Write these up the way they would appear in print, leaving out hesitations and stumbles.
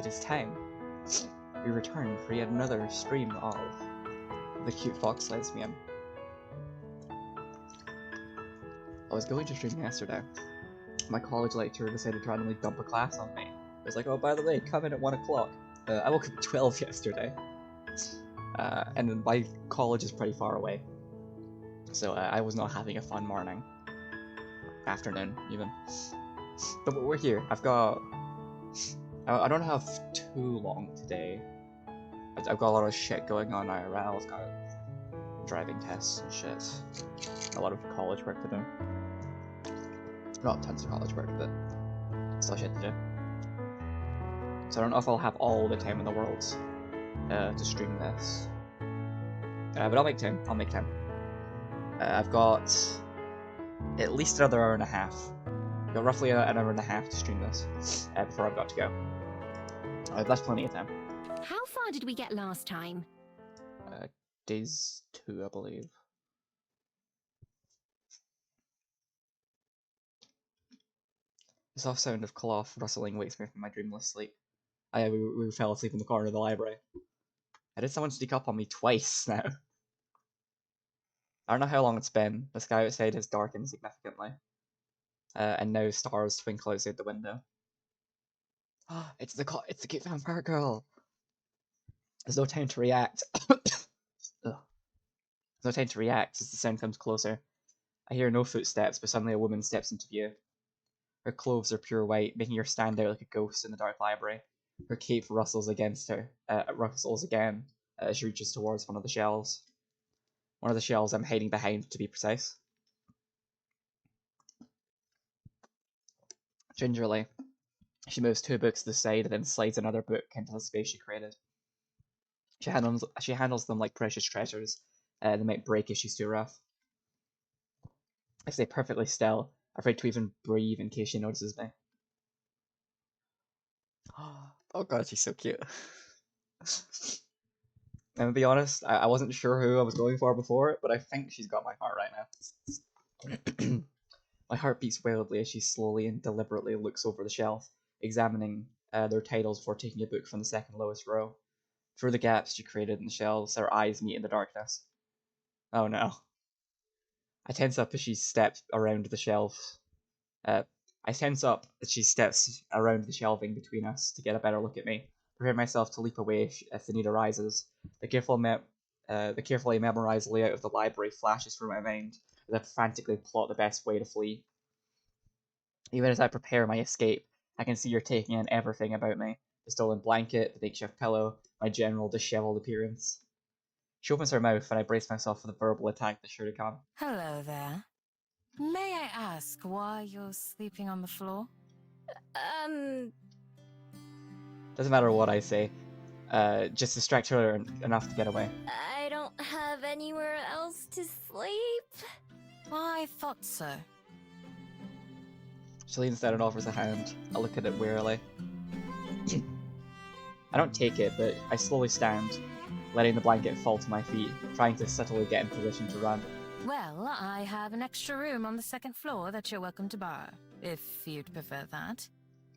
it is time. We return for yet another stream of the Cute Fox Lesbian. I was going to stream yesterday. My college lecturer decided to randomly dump a class on me. It was like, oh, by the way, come in at 1 o'clock. I woke up at 12 yesterday. And then my college is pretty far away. So I was not having a fun morning. Afternoon, even. But we're here. I've got... I don't have too long today. I've got a lot of shit going on IRL. I've got driving tests and shit. A lot of college work to do. Not tons of college work, but still shit to do. So I don't know if I'll have all the time in the world to stream this. But I'll make time. I'll make time. I've got at least another hour and a half. I've got roughly an hour and a half to stream this before I've got to go. That's plenty of time. How far did we get last time? Days 2, I believe. The soft sound of cloth rustling wakes me from my dreamless sleep. We fell asleep in the corner of the library. I did someone sneak up on me twice now. I don't know how long it's been. The sky outside has darkened significantly. And now stars twinkle outside the window. It's the cute vampire girl! There's no time to react. There's no time to react as the sound comes closer. I hear no footsteps, but suddenly a woman steps into view. Her clothes are pure white, making her stand out like a ghost in the dark library. Her cape rustles against her, rustles again as she reaches towards one of the shelves. One of the shelves I'm hiding behind, to be precise. Gingerly, she moves 2 books to the side and then slides another book into the space she created. She handles them like precious treasures. They might break if she's too rough. I stay perfectly still, afraid to even breathe in case she notices me. Oh god, she's so cute. And to be honest, I wasn't sure who I was going for before, but I think she's got my heart right now. My heart beats wildly as she slowly and deliberately looks over the shelf, examining their titles before taking a book from the second lowest row. Through the gaps she created in the shelves, her eyes meet in the darkness. Oh no. I tense up as she steps around the shelf. I tense up as she steps around the shelving between us to get a better look at me. Prepare myself to leap away if the need arises. The carefully memorized layout of the library flashes through my mind as I frantically plot the best way to flee. Even as I prepare my escape, I can see her taking in everything about me. The stolen blanket, the makeshift pillow, my general disheveled appearance. She opens her mouth and I brace myself for the verbal attack that's sure to come. Hello there. May I ask why you're sleeping on the floor? Doesn't matter what I say. Just distract her enough to get away. I don't have anywhere else to sleep. I thought so. She leans down and offers a hand. I look at it wearily. I don't take it, but I slowly stand, letting the blanket fall to my feet, trying to subtly get in position to run. Well, I have an extra room on the second floor that you're welcome to borrow, if you'd prefer that.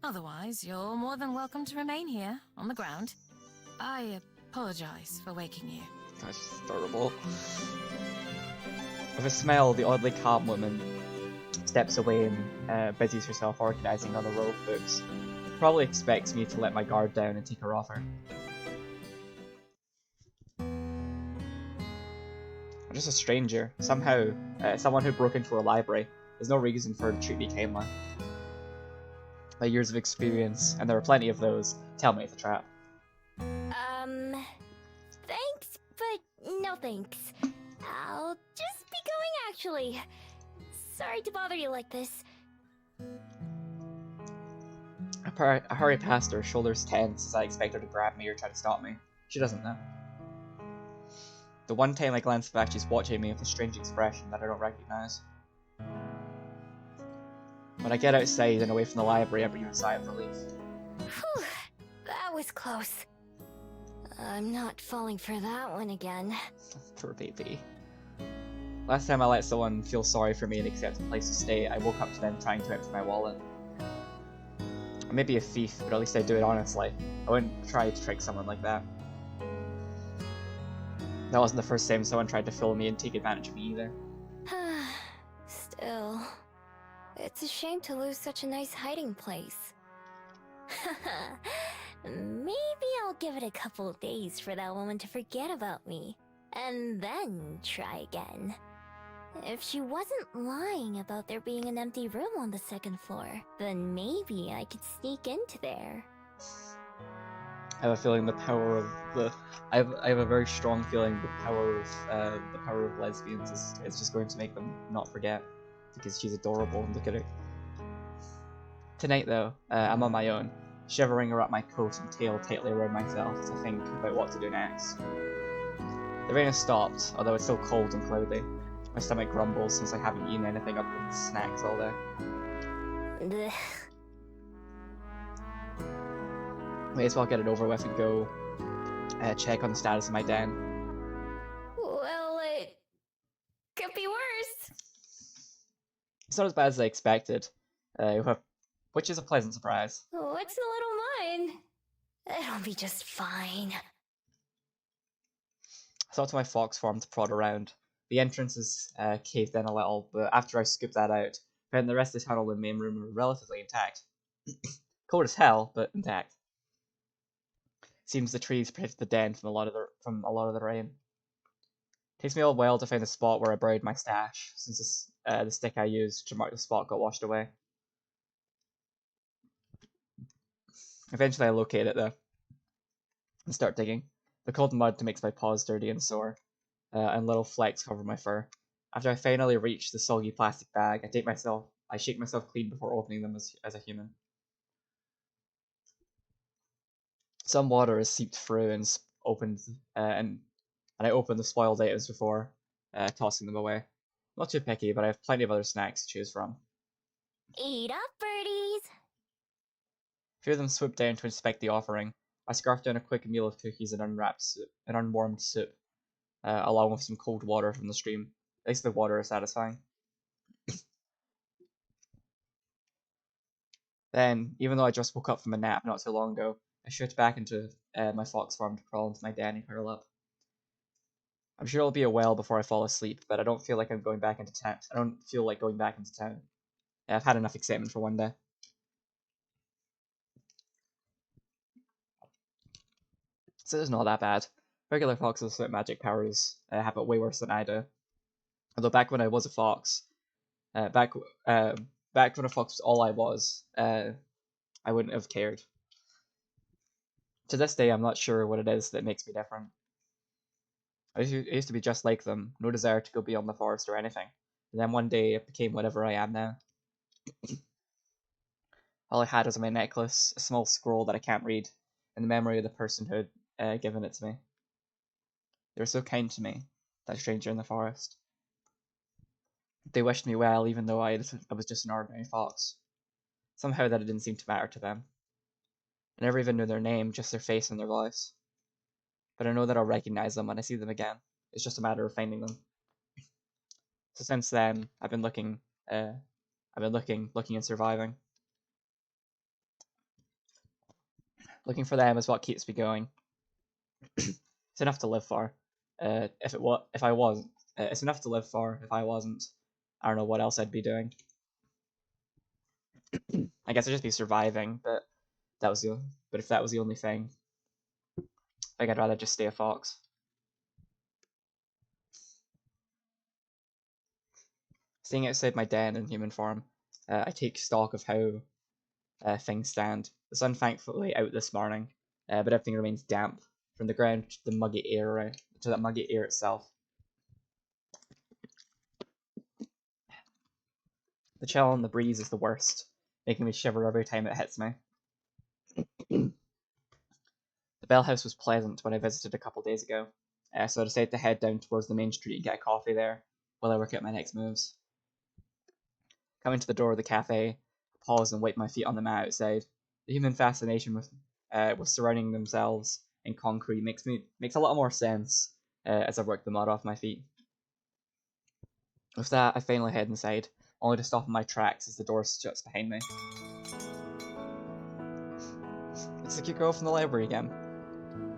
Otherwise, you're more than welcome to remain here, on the ground. I apologize for waking you. That's just adorable. With a smile, the oddly calm woman steps away and busies herself organizing on a row of books. Probably expects me to let my guard down and take her off her. I'm just a stranger. Somehow, someone who broke into her library. There's no reason for her to treat me kindly. My years of experience, and there are plenty of those, tell me it's a trap. Thanks, but no thanks. I'll just be going, actually. Sorry to bother you like this. I hurry past her, shoulders tense as I expect her to grab me or try to stop me. She doesn't though. The one time I glance back, she's watching me with a strange expression that I don't recognize. When I get outside and away from the library, I breathe a sigh of relief. Whew, that was close. I'm not falling for that one again. Poor baby. Last time I let someone feel sorry for me and accept a place to stay, I woke up to them trying to empty my wallet. I may be a thief, but at least I do it honestly. I wouldn't try to trick someone like that. That wasn't the first time someone tried to fool me and take advantage of me either. Still, it's a shame to lose such a nice hiding place. Maybe I'll give it a couple days for that woman to forget about me, and then try again. If she wasn't lying about there being an empty room on the second floor, then maybe I could sneak into there. I have a feeling the power of the... I have a very strong feeling the power of lesbians is just going to make them not forget, because she's adorable and look at her. Tonight though, I'm on my own, shivering around my coat and tail tightly around myself to think about what to do next. The rain has stopped, although it's still cold and cloudy. My stomach grumbles since I haven't eaten anything other than snacks all day. Blech. May as well get it over with and go check on the status of my den. Well, it could be worse. It's not as bad as I expected, which is a pleasant surprise. What's the little mine? It'll be just fine. I thought to my fox farm to prod around. The entrance is caved in a little, but after I scooped that out, I found the rest of the tunnel and main room were relatively intact. Cold as hell, but intact. Seems the trees protected the den from a lot of the rain. Takes me a while to find the spot where I buried my stash, since the stick I used to mark the spot got washed away. Eventually I locate it though, and start digging. The cold mud makes my paws dirty and sore, and little flecks cover my fur. After I finally reach the soggy plastic bag, I shake myself clean before opening them as a human. Some water has seeped through and opened, and I opened the spoiled items before tossing them away. Not too picky, but I have plenty of other snacks to choose from. Eat up, birdies! A few of them swooped down to inspect the offering. I scarfed down a quick meal of cookies and unwarmed soup, along with some cold water from the stream. At least the water is satisfying. Then, even though I just woke up from a nap not so long ago, I shoot back into my fox farm to crawl into my den and curl up. I'm sure it'll be a while before I fall asleep, but I don't feel like going back into town. I don't feel like going back into town. Yeah, I've had enough excitement for one day. So it's not that bad. Regular foxes with magic powers have it way worse than I do. Although back when I was a fox, back when a fox was all I was, I wouldn't have cared. To this day, I'm not sure what it is that makes me different. I used to be just like them, no desire to go beyond the forest or anything. And then one day, it became whatever I am now. All I had was my necklace, a small scroll that I can't read, and the memory of the person who had given it to me. They were so kind to me, that stranger in the forest. They wished me well, even though I was just an ordinary fox. Somehow that it didn't seem to matter to them. I never even knew their name, just their face and their voice. But I know that I'll recognize them when I see them again. It's just a matter of finding them. So since then, I've been looking and surviving. Looking for them is what keeps me going. It's enough to live for. It's enough to live for. If I wasn't, I don't know what else I'd be doing. I guess I'd just be surviving, but if that was the only thing, I think I'd rather just stay a fox. Staying outside my den in human form, I take stock of how things stand. The sun thankfully out this morning, but everything remains damp from the ground to the muggy air itself. The chill and the breeze is the worst, making me shiver every time it hits me. The Bell House was pleasant when I visited a couple days ago, so I decided to head down towards the main street and get a coffee there while I work out my next moves. Coming to the door of the cafe, I pause and wipe my feet on the mat outside. The human fascination with surrounding themselves in concrete makes a lot more sense as I work the mud off my feet. With that, I finally head inside, only to stop in my tracks as the door shuts behind me. the cute girl from the library again.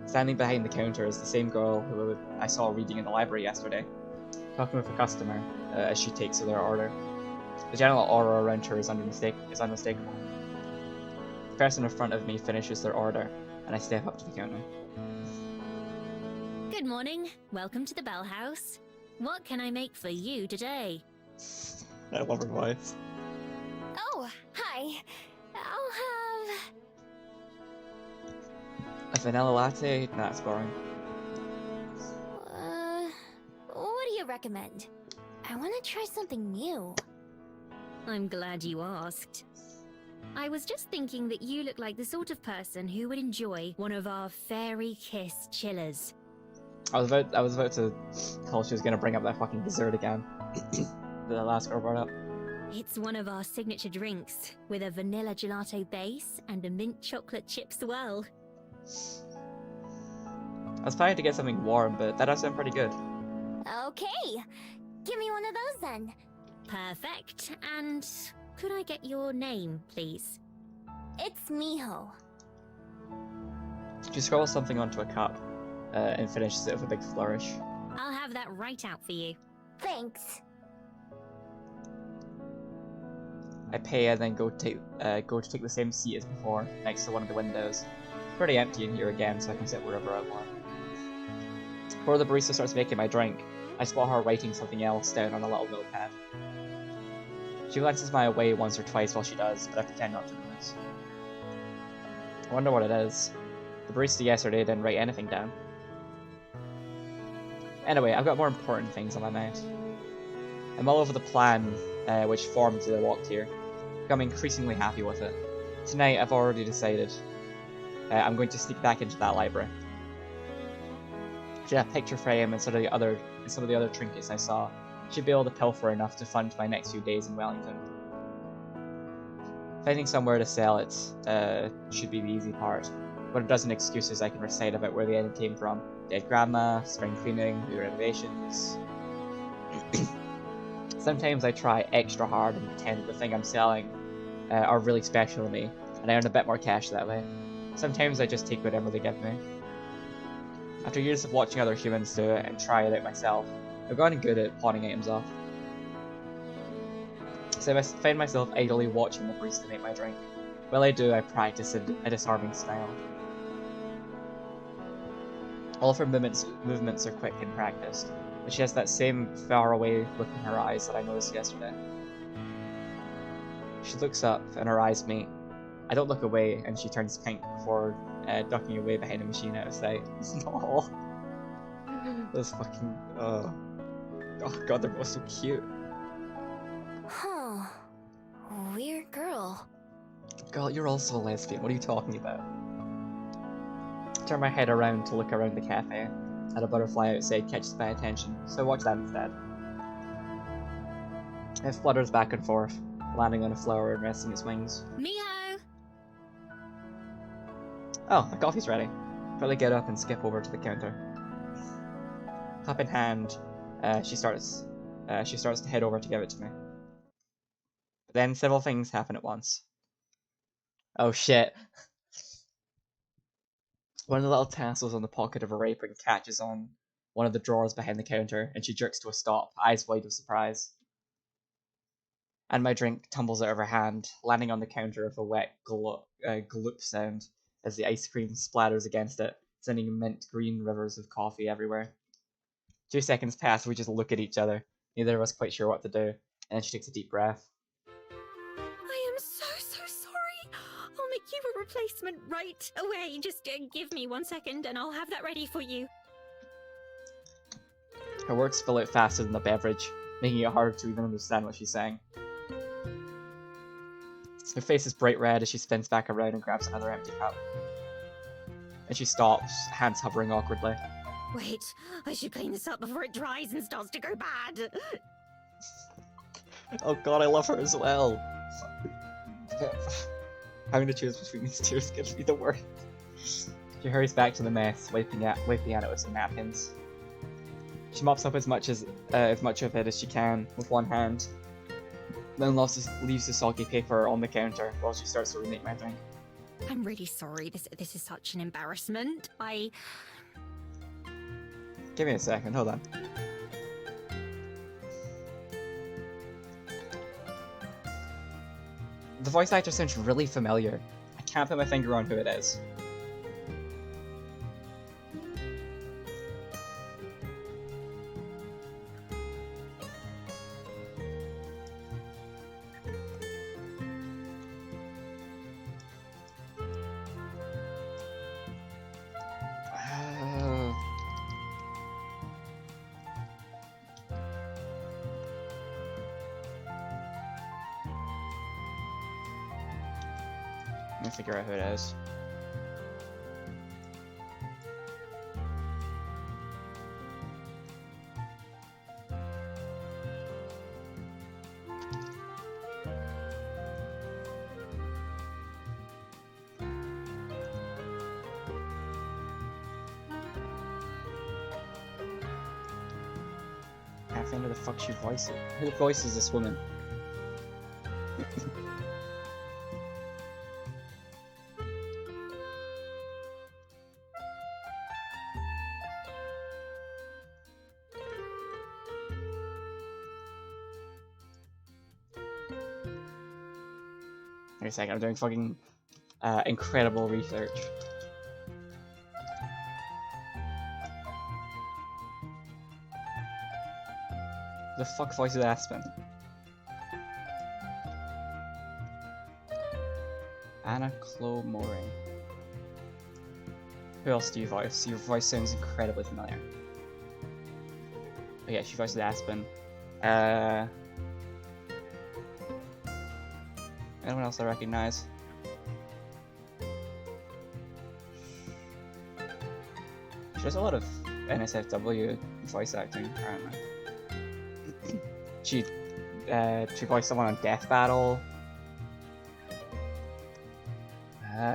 Standing behind the counter is the same girl who I saw reading in the library yesterday, talking with a customer as she takes their order. The general aura around her is unmistakable. The person in front of me finishes their order, and I step up to the counter. Good morning. Welcome to the Bell House. What can I make for you today? I love her voice. Oh, hi. I'll have... A vanilla latte? Nah, that's boring. What do you recommend? I want to try something new. I'm glad you asked. I was just thinking that you look like the sort of person who would enjoy one of our Fairy Kiss chillers. I was about to tell she was gonna bring up that fucking dessert again. The last girl brought up. It's one of our signature drinks, with a vanilla gelato base and a mint chocolate chip swirl. I was planning to get something warm, but that does sound pretty good. Okay. Give me one of those then. Perfect. And could I get your name, please? It's Miho. She scrolls something onto a cup and finishes it with a big flourish. I'll have that right out for you. Thanks. I pay and then go to take the same seat as before, next to one of the windows. It's pretty empty in here again, so I can sit wherever I want. Before the barista starts making my drink, I spot her writing something else down on a little notepad. She glances my way once or twice while she does, but I pretend not to notice. I wonder what it is. The barista yesterday didn't write anything down. Anyway, I've got more important things on my mind. I'm all over the plan which formed as I walked here. I'm increasingly happy with it. Tonight, I've already decided I'm going to sneak back into that library. Should have picture frame and some of the other trinkets I saw. Should be able to pilfer enough to fund my next few days in Wellington. Finding somewhere to sell it should be the easy part. What a dozen excuses I can recite about where the item came from. Dead grandma, spring cleaning, new renovations. Sometimes I try extra hard and pretend that the thing I'm selling are really special to me, and I earn a bit more cash that way. Sometimes I just take whatever they give me. After years of watching other humans do it and try it out myself, I've gotten good at pawning items off. So I find myself idly watching the barista make my drink. While I do, I practice a disarming style. All of her movements are quick and practiced, but she has that same far-away look in her eyes that I noticed yesterday. She looks up, and her eyes meet. I don't look away, and she turns pink before ducking away behind a machine out of sight. Aww. Those fucking... Oh god, they're both so cute. Huh. Weird girl. Girl, you're also a lesbian. What are you talking about? Turn my head around to look around the cafe, and a butterfly outside catches my attention, so I watch that instead. It flutters back and forth, landing on a flower and resting its wings. Miho! Oh, my coffee's ready. Quickly get up and skip over to the counter. Cup in hand, she starts to head over to give it to me. But then several things happen at once. Oh shit. One of the little tassels on the pocket of her apron catches on one of the drawers behind the counter, and she jerks to a stop, eyes wide with surprise. And my drink tumbles out of her hand, landing on the counter with a wet gloop sound as the ice cream splatters against it, sending mint green rivers of coffee everywhere. 2 seconds pass, we just look at each other, neither of us quite sure what to do, and then she takes a deep breath. I am so sorry. I'll make you a replacement right away. Just give me 1 second and I'll have that ready for you. Her words spill out faster than the beverage, making it hard to even understand what she's saying. Her face is bright red as she spins back around and grabs another empty cup. And she stops, hands hovering awkwardly. Wait, I should clean this up before it dries and starts to go bad. Oh god, I love her as well. Having to choose between these two is gonna be the worst. She hurries back to the mess, wiping at it with some napkins. She mops up as much of it as she can with one hand, then leaves the soggy paper on the counter while she starts to remake my drink. I'm really sorry. This is such an embarrassment. Give me a second, hold on. The voice actor sounds really familiar. I can't put my finger on who it is. Let me figure out who it is. I think who the fuck she voices. Who voices this woman? Wait a second, I'm doing fucking incredible research. The fuck voices Aspen? Anna Chloe Moring. Who else do you voice? Your voice sounds incredibly familiar. Oh yeah, she voices Aspen. Anyone else I recognize? She does a lot of NSFW voice acting, apparently. She voiced someone on Death Battle.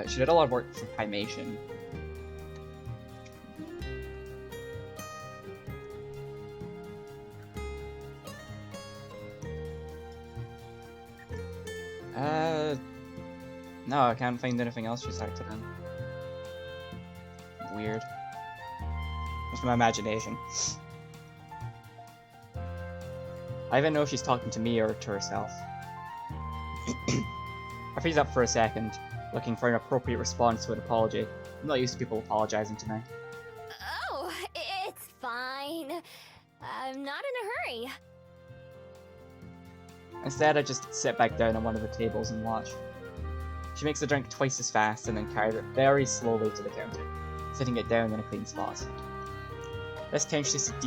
She did a lot of work for Himation. No, I can't find anything else she's acted in. Weird. It's my imagination. I even know if she's talking to me or to herself. I freeze up for a second, looking for an appropriate response to an apology. I'm not used to people apologizing to me. Oh, it's fine. I'm not in a hurry. Instead, I just sit back down on one of the tables and watch. She makes the drink twice as fast and then carries it very slowly to the counter, sitting it down in a clean spot. This time she takes a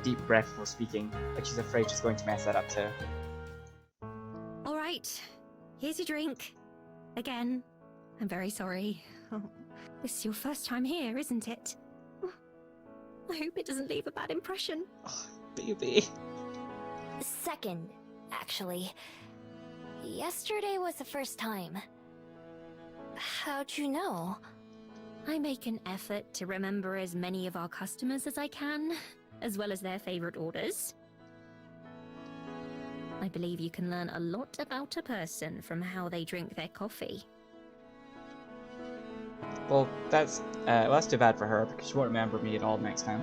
deep breath before speaking, like she's afraid she's going to mess that up too. All right, here's your drink. Again, I'm very sorry. Oh, this is your first time here, isn't it? I hope it doesn't leave a bad impression. Oh, baby. Second, actually. Yesterday was the first time. How'd you know? I make an effort to remember as many of our customers as I can, as well as their favorite orders. I believe you can learn a lot about a person from how they drink their coffee. Well, that's too bad for her, because she won't remember me at all next time.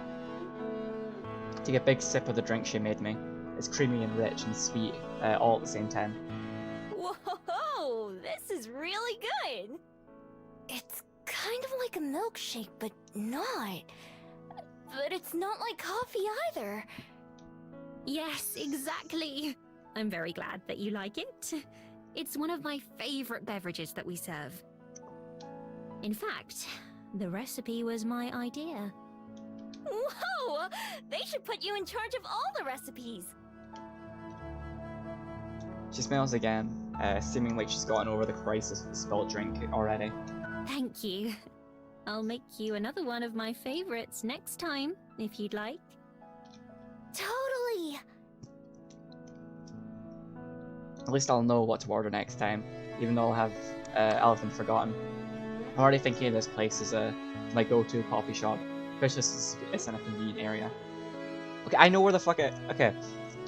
Take a big sip of the drink she made me. It's creamy and rich and sweet, all at the same time. Whoa, this is really good! It's kind of like a milkshake, but not. But it's not like coffee either. Yes, exactly. I'm very glad that you like it. It's one of my favorite beverages that we serve. In fact, the recipe was my idea. Whoa! They should put you in charge of all the recipes. She smells again, seeming like she's gotten over the crisis of the spilled drink already. Thank you. I'll make you another one of my favorites next time, if you'd like. Totally! At least I'll know what to order next time, even though I'll have Elephant forgotten. I'm already thinking of this place as my go-to coffee shop, especially it's in a convenient area. Okay, I know where the fuck okay,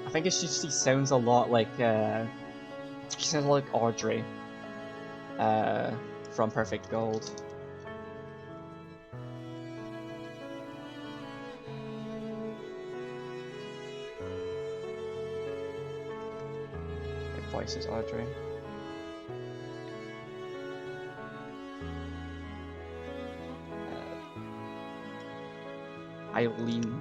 I think she sounds a lot like, she sounds like Audrey. from Perfect Gold. Your voice is Audrey. Eileen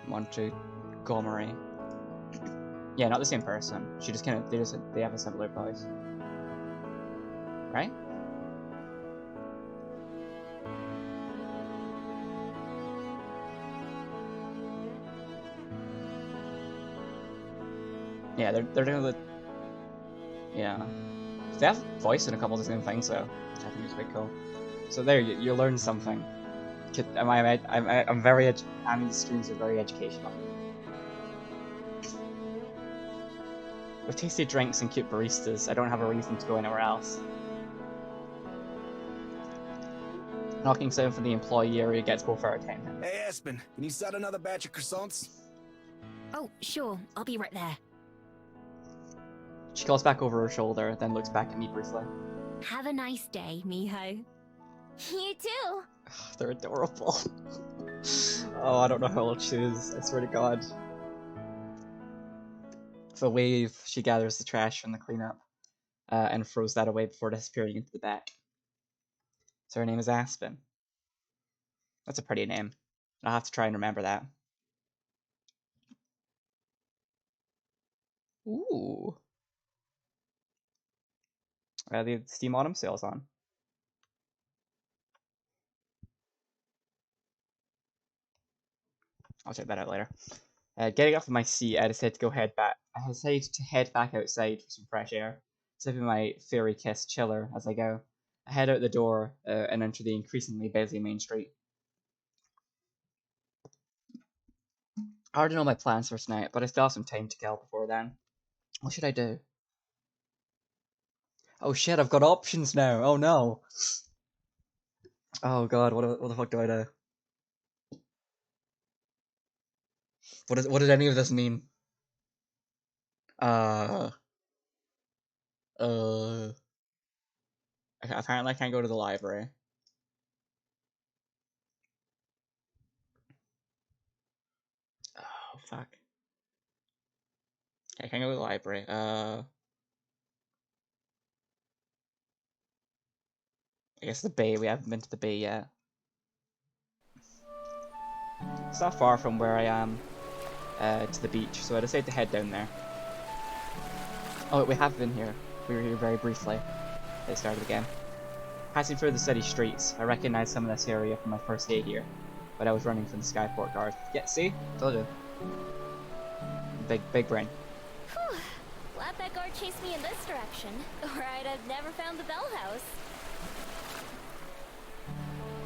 Montgomery. Yeah, not the same person. She just kind of they have a similar voice, right? Yeah, they're doing the yeah. They have voice in a couple of the same things, so I think it's quite cool. So there, you learn something. These streams are very educational. With tasty drinks and cute baristas, I don't have a reason to go anywhere else. Knocking sound from the employee area gets both our attention. Hey, Aspen, can you set another batch of croissants? Oh, sure. I'll be right there. She calls back over her shoulder, then looks back at me briefly. Have a nice day, Miho. You too. They're adorable. Oh, I don't know who I'll choose, I swear to God. With a wave, she gathers the trash from the cleanup, and throws that away before disappearing into the back. So her name is Aspen. That's a pretty name. I'll have to try and remember that. Ooh. The Steam Autumn sale's on. I'll check that out later. Getting up from my seat, I decided to head back outside for some fresh air, sipping my fairy kiss chiller as I go. I head out the door and enter the increasingly busy main street. I already know my plans for tonight, but I still have some time to kill before then. What should I do? Oh shit, I've got options now. Oh no. Oh god, what the fuck do I do? What does any of this mean? Okay, apparently I can't go to the library. Oh fuck. Okay, I can't go to the library. I guess the bay. We haven't been to the bay yet. It's not far from where I am to the beach, so I decided to head down there. Oh, we have been here. We were here very briefly at the start of the game. Passing through the city streets, I recognized some of this area from my first day here, but I was running from the Skyport guard. Yeah, see? Told you. Big brain. Whew. Glad that guard chased me in this direction, or I'd have never found the Bell House.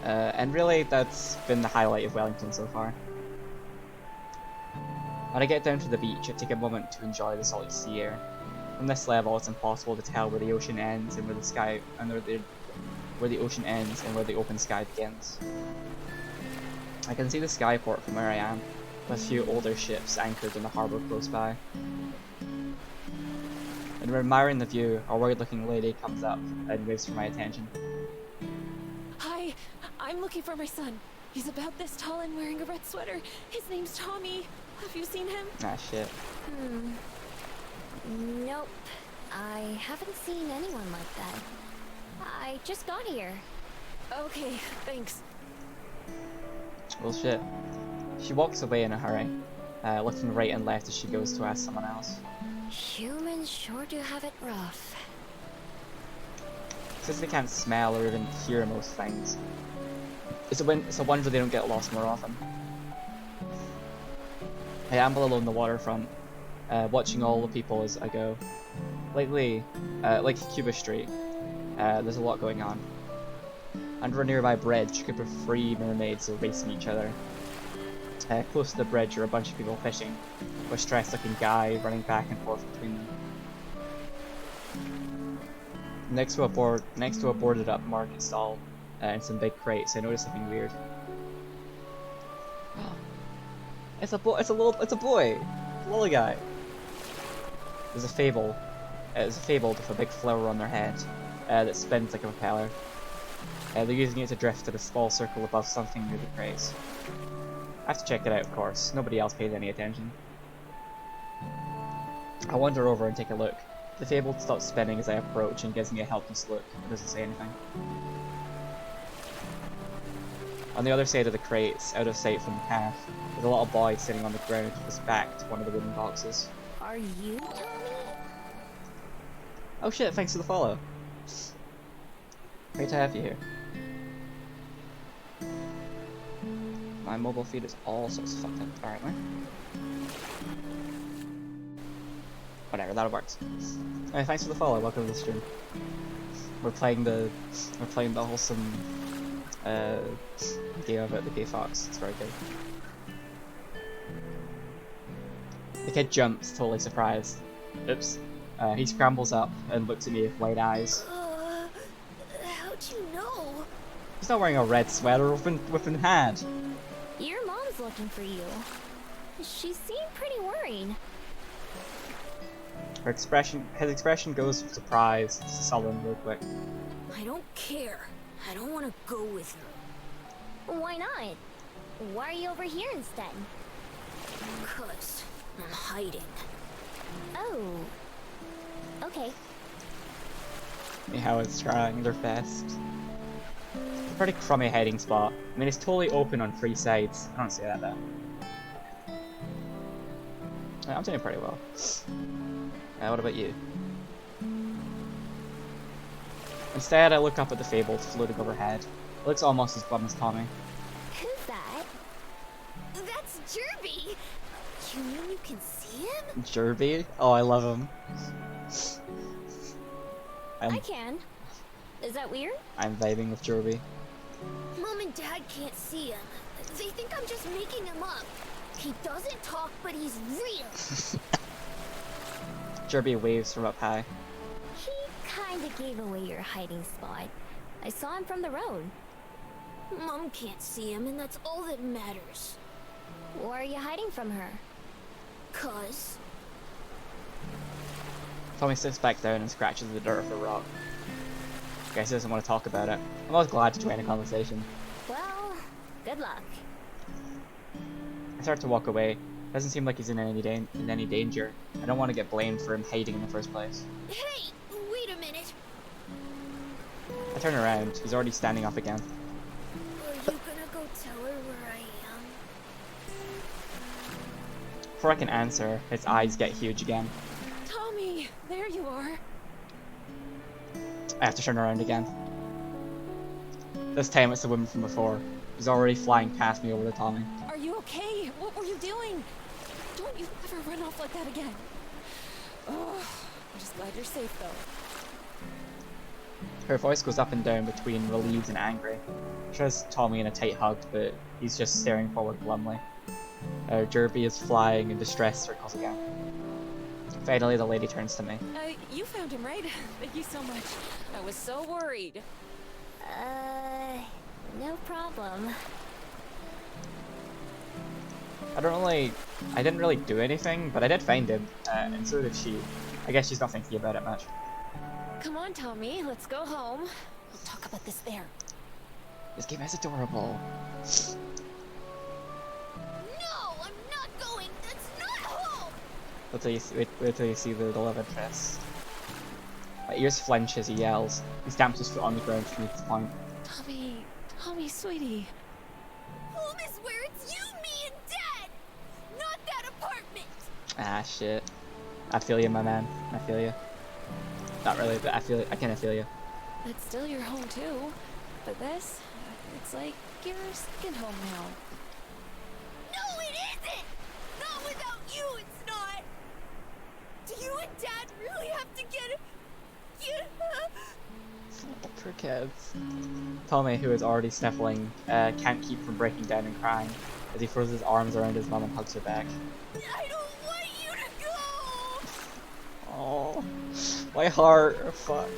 And really, that's been the highlight of Wellington so far. When I get down to the beach, I take a moment to enjoy the salty sea air. From this level, it's impossible to tell where the ocean ends and where the ocean ends and where the open sky begins. I can see the Skyport from where I am, with a few older ships anchored in the harbour close by. And when admiring the view, a worried-looking lady comes up and waves for my attention. Hi, I'm looking for my son. He's about this tall and wearing a red sweater. His name's Tommy. Have you seen him? Ah, shit. Nope. I haven't seen anyone like that. I just got here. Okay, thanks. Well, shit. She walks away in a hurry, looking right and left as she goes to ask someone else. Humans sure do have it rough. Since they can't smell or even hear most things, it's a wonder they don't get lost more often. I amble along the waterfront, watching all the people as I go. Lately, like Cuba Street, there's a lot going on. Under a nearby bridge, a group of 3 mermaids are racing each other. Close to the bridge are a bunch of people fishing, with a stressed-looking guy running back and forth between them. Next to a boarded-up market stall and some big crates, I notice something weird. It's a boy. It's a little guy. There's a fabled with a big flower on their head, that spins like a propeller. They're using it to drift at a small circle above something near the craze. I have to check it out, of course. Nobody else pays any attention. I wander over and take a look. The Fable stops spinning as I approach and gives me a helpless look. It doesn't say anything. On the other side of the crates, out of sight from the path, there's a little boy sitting on the ground with his back to one of the wooden boxes. Are you Tommy? Oh shit, thanks for the follow. Great to have you here. My mobile feed is all sorts of fucked up, apparently. Whatever, that'll work. Alright, thanks for the follow, welcome to the stream. We're playing the wholesome game about the gay fox. It's very good. The kid jumps, totally surprised. Oops. He scrambles up and looks at me with wide eyes. How'd you know? He's not wearing a red sweater with an hat. Your mom's looking for you. She seemed pretty worried. His expression goes from surprise to sullen real quick. I don't care. I don't want to go with you. Why not? Why are you over here instead? 'Cause I'm hiding. Oh. Okay. Anyhow, it's trying their best. It's a pretty crummy hiding spot. I mean, it's totally open on three sides. I don't see that though. I'm doing pretty well. What about you? Instead, I look up at the Fable floating overhead. It looks almost as bum as Tommy. Who's that? That's Jerby! You mean you can see him? Jerby? Oh, I love him. I can. Is that weird? I'm vibing with Jerby. Mom and Dad can't see him. They think I'm just making him up. He doesn't talk, but he's real. Jerby waves from up high. He kinda gave away your hiding spot. I saw him from the road. Mom can't see him, and that's all that matters. Why are you hiding from her? 'Cause... Tommy sits back down and scratches the dirt of a rock. Guess he doesn't want to talk about it. I'm always glad to join a conversation. Well, good luck. I start to walk away. Doesn't seem like he's in any danger. I don't want to get blamed for him hiding in the first place. Hey, wait a minute. I turn around. He's already standing up again. Are you gonna go tell her where I am? Before I can answer, his eyes get huge again. Tommy, there you are. I have to turn around again. This time it's the woman from before. She's already flying past me over to Tommy. Are you okay? What were you doing? Don't you ever run off like that again. Oh, I'm just glad you're safe though. Her voice goes up and down between relieved and angry. She has Tommy in a tight hug, but he's just staring forward glumly. Jerby is flying in distress circles again. Finally, the lady turns to me. You found him, right? Thank you so much. I was so worried. No problem. I didn't really do anything, but I did find him, and so did she. I guess she's not thinking about it much. Come on, Tommy, let's go home. We'll talk about this there. This game is adorable. No, I'm not going. That's not home. Wait till you see the love interest. My ears flinch as he yells. He stamps his foot on the ground for me to point. Tommy, sweetie. Home is where it's you, me, and Dad, not that apartment. Ah, shit. I feel you, my man. I feel you. Not really, but I kind of feel you. That's still your home too. But this, it's like your second home now. No, it isn't. Not without you, it's not. Do you and Dad really have to get? Poor kids. Tommy, who is already sniffling, can't keep from breaking down and crying as he throws his arms around his mum and hugs her back. I don't want you to go. Oh, my heart. Oh, fuck.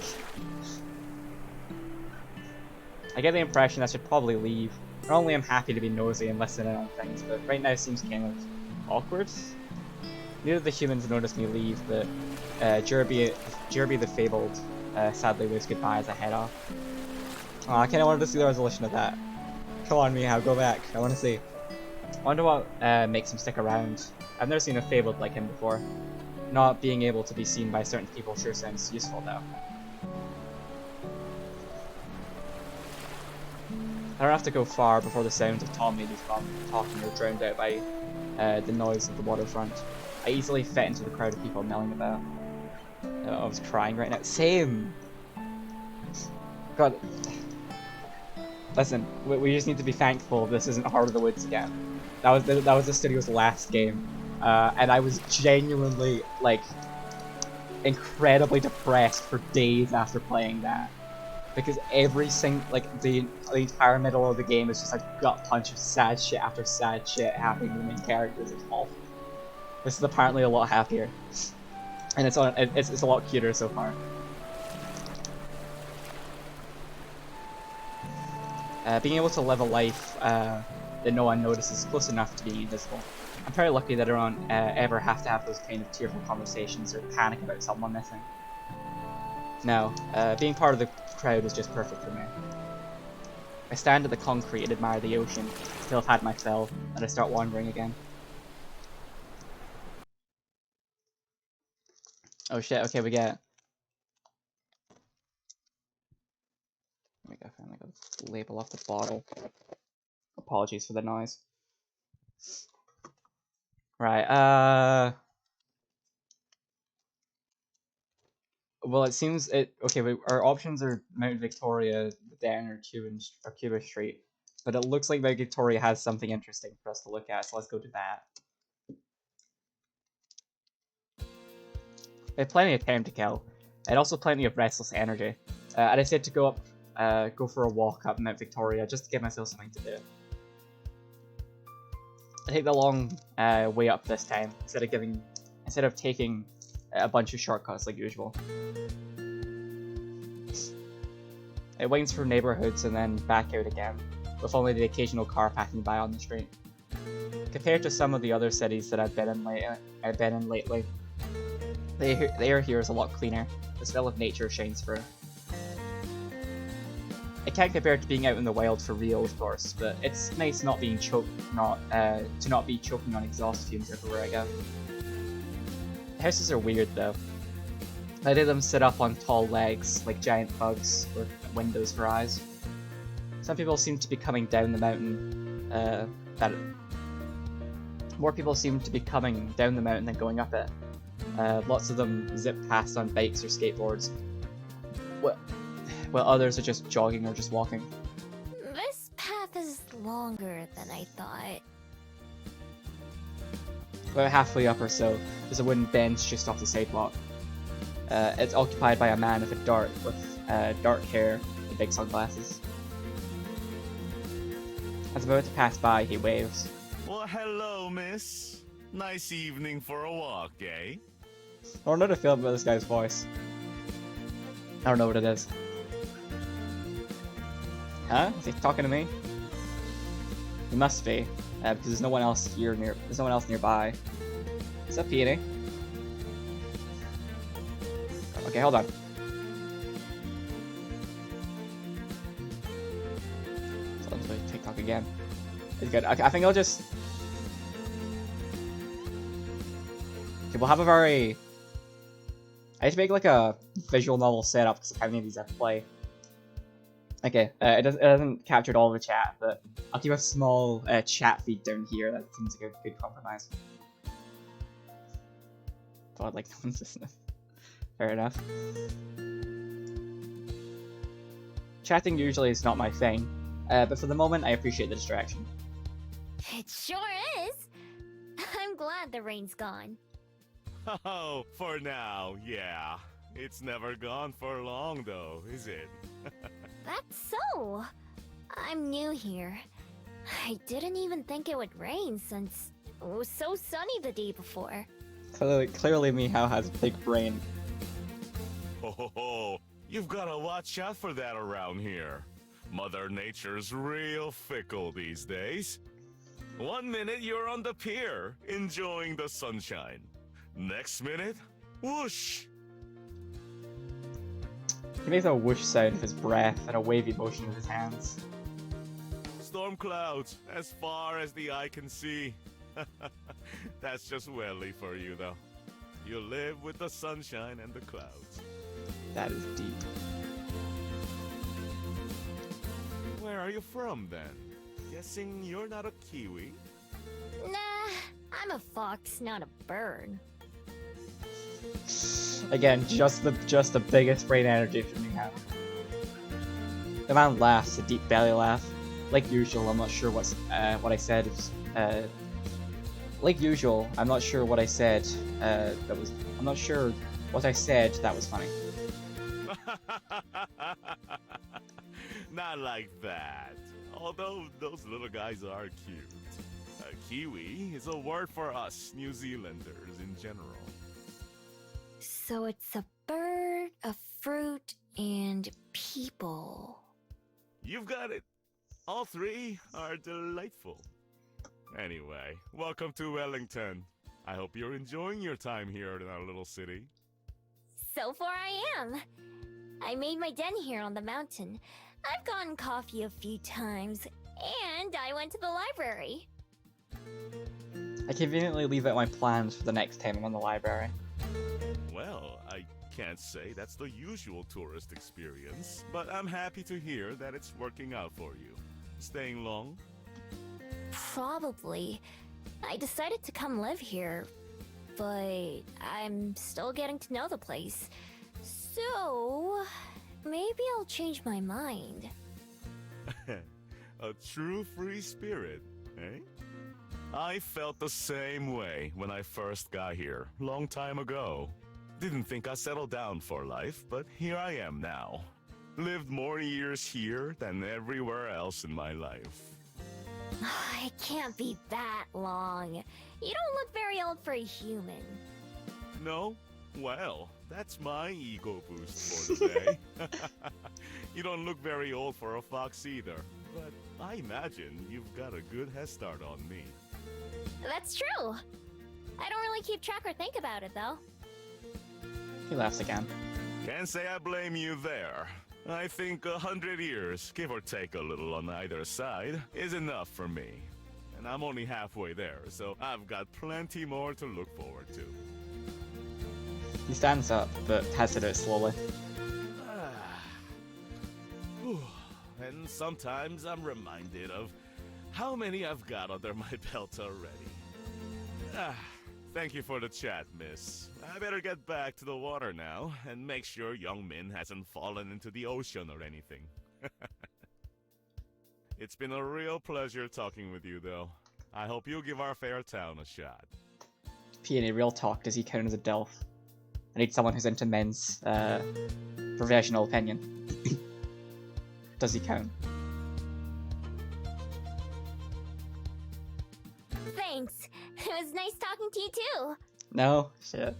I get the impression I should probably leave. Normally I'm happy to be nosy and listen in on things, but right now it seems kind of awkward. Neither of the humans notice me leave, but Jerby the Fabled sadly waves goodbye as I head off. Oh, I kinda wanted to see the resolution of that. Come on, Meow, go back. I wanna see. I wonder what makes him stick around. I've never seen a Fabled like him before. Not being able to be seen by certain people sure sounds useful though. I don't have to go far before the sounds of Tommy and his mum talking are drowned out by the noise of the waterfront. I easily fit into the crowd of people milling about. I was crying right now. Same! God. Listen, we just need to be thankful this isn't Heart of the Woods again. That was the studio's last game. And I was genuinely, like, incredibly depressed for days after playing that. Because every single, like, the entire middle of the game is just a gut punch of sad shit after sad shit happening to the main characters. It's awful. This is apparently a lot happier. And it's a lot cuter so far. Being able to live a life that no one notices is close enough to being invisible. I'm very lucky that I don't ever have to have those kind of tearful conversations or panic about someone missing. No, being part of the crowd is just perfect for me. I stand at the concrete and admire the ocean until I've had my fill, and I start wandering again. Oh shit, okay, we get... I finally got the label off the bottle. Apologies for the noise. Right, well, it seems okay, our options are Mount Victoria, Den, or Cuba Street. But it looks like Mount Victoria has something interesting for us to look at, so let's go to that. I have plenty of time to kill, and also plenty of restless energy. I decided to go for a walk up Mount Victoria just to give myself something to do. I take the long way up this time instead of taking a bunch of shortcuts like usual. It winds through neighborhoods and then back out again, with only the occasional car passing by on the street. Compared to some of the other cities that I've been in lately, the air here is a lot cleaner. The smell of nature shines through. It can't compare to being out in the wild for real, of course, but it's nice not being to not be choking on exhaust fumes everywhere I go. The houses are weird though. Many of them sit up on tall legs, like giant bugs with windows for eyes. Some people seem to be coming down the mountain. More people seem to be coming down the mountain than going up it. Lots of them zip past on bikes or skateboards, while others are just jogging or just walking. This path is longer than I thought. About halfway up or so, there's a wooden bench just off the sidewalk. It's occupied by a man with dark hair and big sunglasses. As I'm about to pass by, he waves. Well, hello, miss. Nice evening for a walk, eh? I don't know how to feel about this guy's voice. I don't know what it is. Huh? Is he talking to me? He must be, because there's no one else there's no one else nearby. What's up, Peony? Okay, hold on. So let's play TikTok again. It's good. Okay, I think I'll just... Okay, we'll have a very... I need to make like a visual novel setup because of how many of these I play. Okay, it hasn't captured all the chat, but I'll keep a small chat feed down here. That seems like a good compromise. God, like, no one's listening. Fair enough. Chatting usually is not my thing, but for the moment I appreciate the distraction. It sure is! I'm glad the rain's gone. Oh, for now, yeah. It's never gone for long, though, is it? That's so! I'm new here. I didn't even think it would rain since it was so sunny the day before. Clearly Meow has a big brain. Oh, you've gotta watch out for that around here. Mother Nature's real fickle these days. 1 minute you're on the pier, enjoying the sunshine. Next minute, whoosh! He makes a whoosh sound with his breath and a wavy motion with his hands. Storm clouds, as far as the eye can see. That's just Welly for you, though. You live with the sunshine and the clouds. That is deep. Where are you from, then? Guessing you're not a Kiwi? Nah, I'm a fox, not a bird. Again, just the biggest brain energy from me now. The man laughs, a deep belly laugh. Like usual, I'm not sure what I said. Like usual, I'm not sure what I said. I'm not sure what I said that was funny. Not like that. Although those little guys are cute. A Kiwi is a word for us New Zealanders in general. So it's a bird, a fruit, and people. You've got it. All three are delightful. Anyway, welcome to Wellington. I hope you're enjoying your time here in our little city. So far I am. I made my den here on the mountain. I've gotten coffee a few times, and I went to the library. I conveniently leave out my plans for the next time I'm in the library. Well, I can't say that's the usual tourist experience, but I'm happy to hear that it's working out for you. Staying long? Probably. I decided to come live here, but I'm still getting to know the place. So, maybe I'll change my mind. A true free spirit, eh? I felt the same way when I first got here, long time ago. Didn't think I'd settle down for life, but here I am now. Lived more years here than everywhere else in my life. It can't be that long. You don't look very old for a human. No? Well, that's my ego boost for the day. You don't look very old for a fox either, but I imagine you've got a good head start on me. That's true. I don't really keep track or think about it, though. He laughs again. Can't say I blame you there. I think 100 years, give or take a little on either side, is enough for me. And I'm only halfway there, so I've got plenty more to look forward to. He stands up, but has to do it slowly. And sometimes I'm reminded of how many I've got under my belt already. Thank you for the chat, miss. I better get back to the water now and make sure Young Min hasn't fallen into the ocean or anything. It's been a real pleasure talking with you, though. I hope you'll give our fair town a shot. Peony, real talk, does he count as a DILF? I need someone who's into men's professional opinion. Does he count? Thanks. It was nice talking to you too. No? Shit.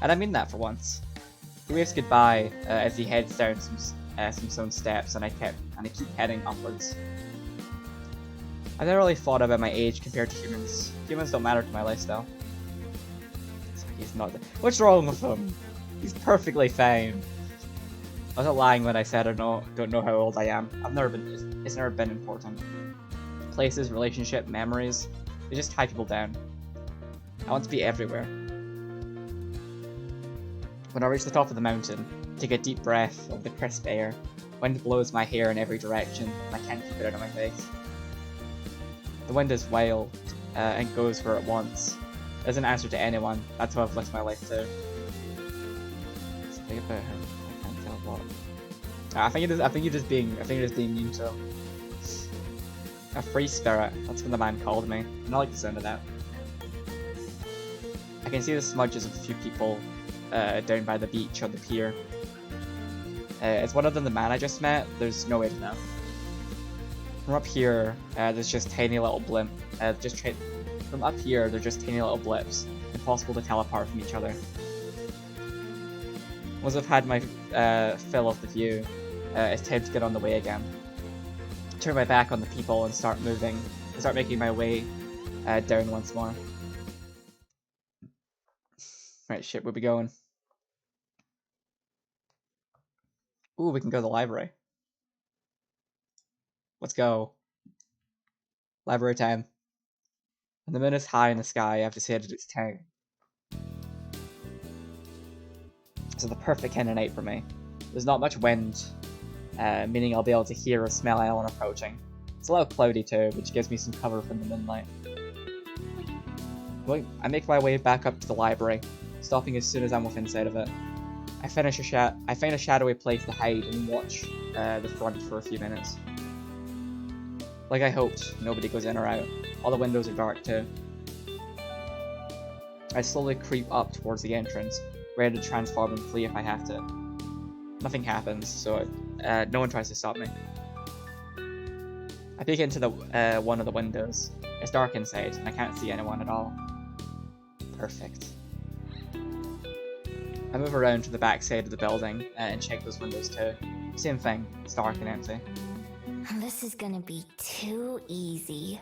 And I mean that for once. He waves goodbye as he heads down some stone steps, and I keep heading upwards. I never really thought about my age compared to humans. Humans don't matter to my lifestyle. He's not. What's wrong with him? He's perfectly fine. I wasn't lying when I said I don't know how old I am. It's never been important. Places, relationship, memories, they just tie people down. I want to be everywhere. When I reach the top of the mountain, take a deep breath of the crisp air. Wind blows my hair in every direction, and I can't keep it out of my face. The wind is wild, and goes where it wants. It doesn't answer to anyone. That's how I've lived my life too. Something about him. I can't tell what. I think you're just being mean to him. A free spirit. That's what the man called me, and I like the sound of that. I can see the smudges of a few people down by the beach or the pier. Is one of them the man I just met? There's no way to know. From up here, there's just tiny little blimp. From up here, they're just tiny little blips, impossible to tell apart from each other. Once I've had my fill of the view, it's time to get on the way again. Turn my back on the people and start making my way down once more. Right, shit, where we going? Ooh, we can go to the library. Let's go. Library time. When the moon is high in the sky, I've decided it's time. This is the perfect kind of night for me. There's not much wind, meaning I'll be able to hear or smell anyone approaching. It's a little cloudy too, which gives me some cover from the moonlight. I make my way back up to the library, stopping as soon as I'm within sight of it. I find a shadowy place to hide and watch the front for a few minutes. Like I hoped, nobody goes in or out. All the windows are dark too. I slowly creep up towards the entrance, ready to transform and flee if I have to. Nothing happens, so no one tries to stop me. I peek into the one of the windows. It's dark inside, and I can't see anyone at all. Perfect. I move around to the back side of the building and check those windows too. Same thing, it's dark and empty. This is gonna be too easy.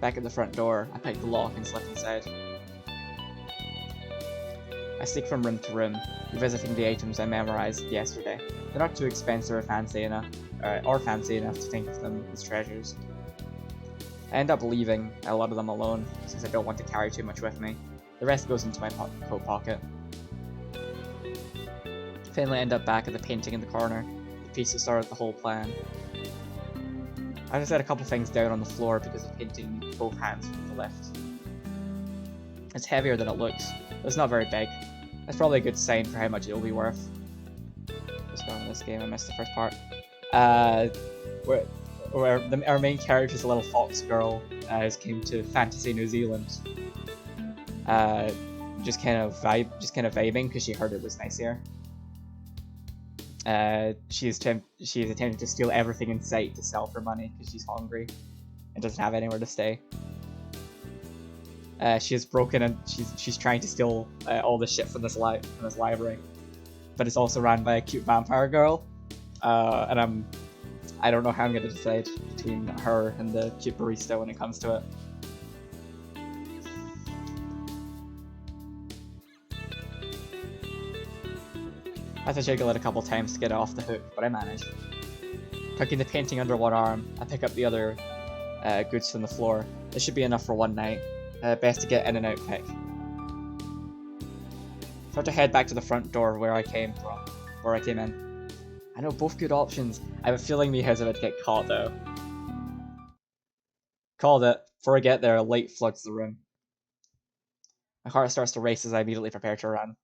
Back at the front door, I pick the lock and slip inside. I sneak from room to room, revisiting the items I memorized yesterday. They're not too expensive or fancy enough to think of them as treasures. I end up leaving a lot of them alone, since I don't want to carry too much with me. The rest goes into my coat pocket. Finally end up back at the painting in the corner, the piece that started the whole plan. I just set a couple things down on the floor because the painting needs both hands from the lift. It's heavier than it looks, but it's not very big. That's probably a good sign for how much it'll be worth. What's going on in this game? I missed the first part. Where our main character is a little fox girl who's came to Fantasy New Zealand. Just kind of vibing because she heard it was nice here. She is attempting to steal everything in sight to sell for money because she's hungry and doesn't have anywhere to stay. She is broken and she's trying to steal all the shit from this library, but it's also run by a cute vampire girl, and I don't know how I'm gonna decide between her and the cute barista when it comes to it. I have to jiggle it a couple times to get it off the hook, but I manage. Tucking the painting under one arm, I pick up the other goods from the floor. This should be enough for one night. Best to get in and out quick. Start to head back to the front door where I came in. I know, both good options. I have a feeling the house would get caught though. Called it. Before I get there, light floods the room. My heart starts to race as I immediately prepare to run.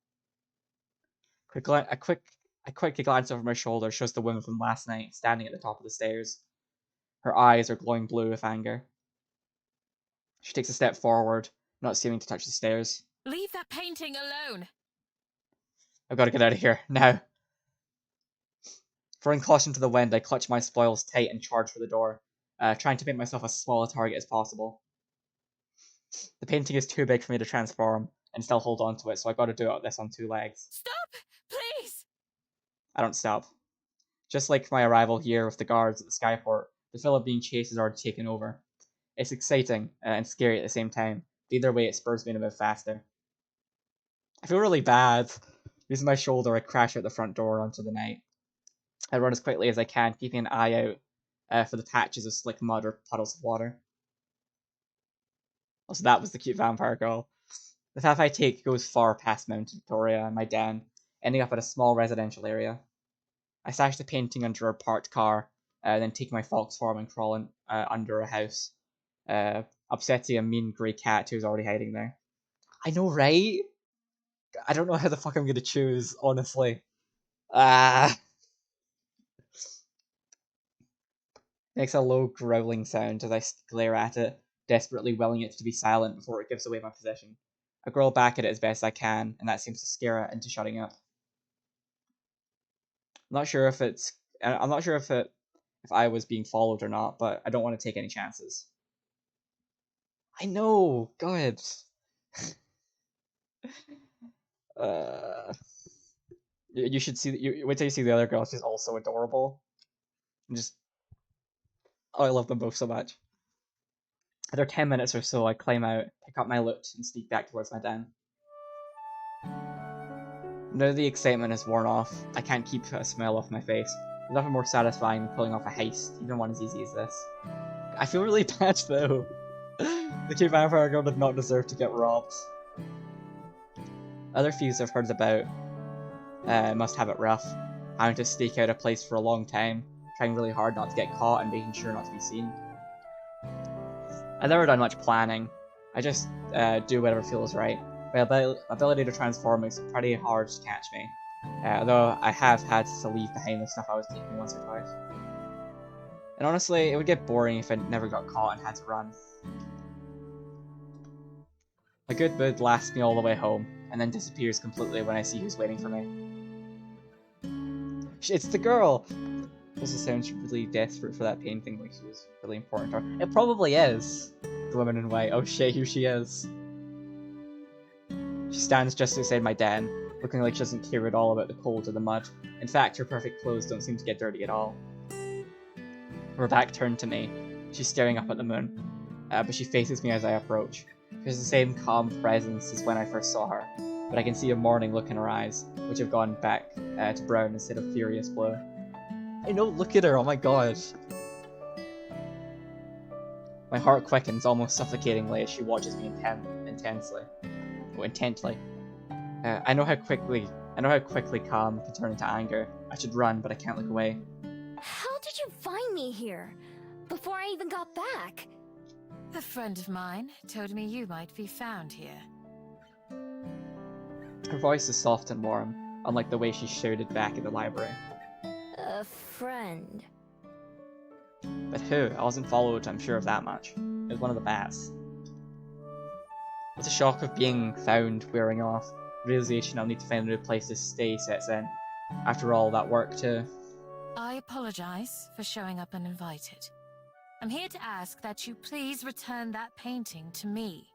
I quickly glance over my shoulder, shows the woman from last night standing at the top of the stairs. Her eyes are glowing blue with anger. She takes a step forward, not seeming to touch the stairs. Leave that painting alone! I've got to get out of here, now. Throwing caution to the wind, I clutch my spoils tight and charge for the door, trying to make myself as small a target as possible. The painting is too big for me to transform and still hold on to it, so I gotta do this on two legs. Stop! Please! I don't stop. Just like my arrival here with the guards at the skyport, the feeling of being chased has already taken over. It's exciting and scary at the same time. Either way, it spurs me to move faster. I feel really bad. Using my shoulder, I crash out the front door onto the night. I run as quickly as I can, keeping an eye out for the patches of slick mud or puddles of water. Also, that was the cute vampire girl. The path I take goes far past Mount Victoria and my den, ending up at a small residential area. I stash the painting under a parked car, then take my fox form and crawl under a house, upsetting a mean grey cat who's already hiding there. I know, right? I don't know how the fuck I'm gonna choose, honestly. Makes a low growling sound as I glare at it, desperately willing it to be silent before it gives away my position. I growl back at it as best I can, and that seems to scare it into shutting up. I'm not sure if I was being followed or not, but I don't want to take any chances. I know, God. You should see. Wait till you see the other girl. She's also adorable. I love them both so much. After 10 minutes or so, I climb out, pick up my loot, and sneak back towards my den. Now the excitement has worn off, I can't keep a smile off my face. There's nothing more satisfying than pulling off a heist, even one as easy as this. I feel really bad though. The cute vampire girl did not deserve to get robbed. Other thieves I've heard about must have it rough, having to stake out a place for a long time, trying really hard not to get caught and making sure not to be seen. I've never done much planning. I just do whatever feels right. My ability to transform makes it pretty hard to catch me, though I have had to leave behind the stuff I was taking once or twice. And honestly, it would get boring if I never got caught and had to run. A good mood lasts me all the way home, and then disappears completely when I see who's waiting for me. It's the girl! Also sounds really desperate for that painting, like she was really important to her. It probably is! The woman in white. Oh shit, here she is. She stands just outside my den, looking like she doesn't care at all about the cold or the mud. In fact, her perfect clothes don't seem to get dirty at all. Her back turned to me. She's staring up at the moon, but she faces me as I approach. She has the same calm presence as when I first saw her, but I can see a morning look in her eyes, which have gone back to brown instead of furious blue. I know, look at her, oh my god! My heart quickens almost suffocatingly as she watches me intently. I know how quickly calm can turn into anger. I should run, but I can't look away. How did you find me here? Before I even got back? A friend of mine told me you might be found here. Her voice is soft and warm, unlike the way she shouted back at the library. A friend. But who? I wasn't followed, I'm sure of that much. It was one of the bats. With the shock of being found wearing off, the realization I'll need to find a new place to stay sets in. After all that work too. I apologize for showing up uninvited. I'm here to ask that you please return that painting to me.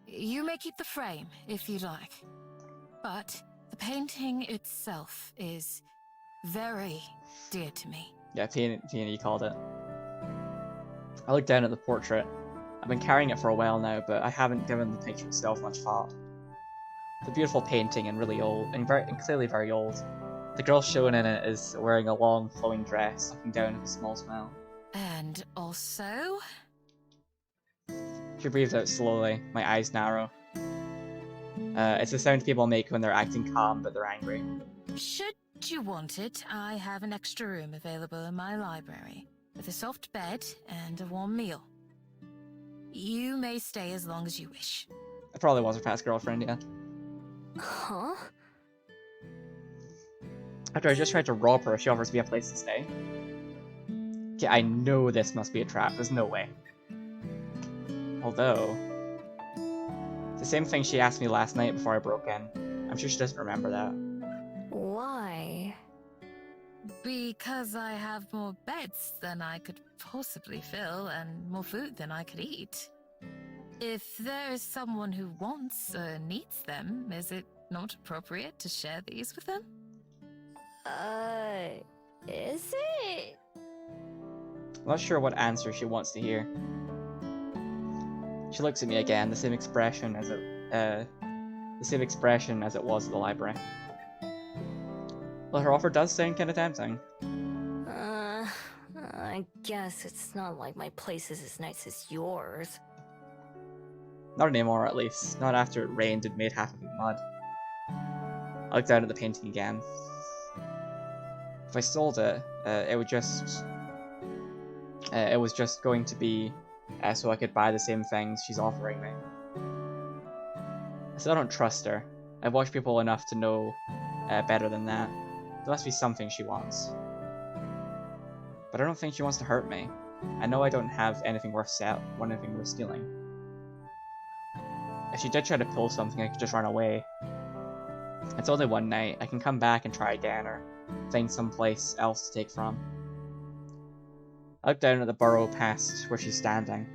You may keep the frame, if you'd like. But the painting itself is very dear to me. Yeah, Peony called it. I looked down at the portrait. I've been carrying it for a while now, but I haven't given the picture itself much thought. It's a beautiful painting and really old, and clearly very old. The girl shown in it is wearing a long, flowing dress, looking down with a small smile. And also... She breathes out slowly, my eyes narrow. It's the sound people make when they're acting calm, but they're angry. Should you want it, I have an extra room available in my library, with a soft bed and a warm meal. You may stay as long as you wish. I probably was her past girlfriend, yeah. Huh? After I just tried to rob her, she offers me a place to stay. Okay, I know this must be a trap, there's no way. Although... it's the same thing she asked me last night before I broke in. I'm sure she doesn't remember that. Why? Because I have more beds than I could possibly fill, and more food than I could eat. If there is someone who wants or needs them, is it not appropriate to share these with them? Is it? I'm not sure what answer she wants to hear. She looks at me again, the same expression as it was at the library. Well, her offer does sound kinda tempting. I guess it's not like my place is as nice as yours. Not anymore, at least. Not after it rained and made half of it mud. I looked down at the painting again. If I sold it, it was just going to be so I could buy the same things she's offering me. I still don't trust her. I've watched people enough to know better than that. There must be something she wants. But I don't think she wants to hurt me. I know I don't have anything worth stealing. If she did try to pull something, I could just run away. It's only one night. I can come back and try again, or find someplace else to take from. I look down at the burrow past where she's standing.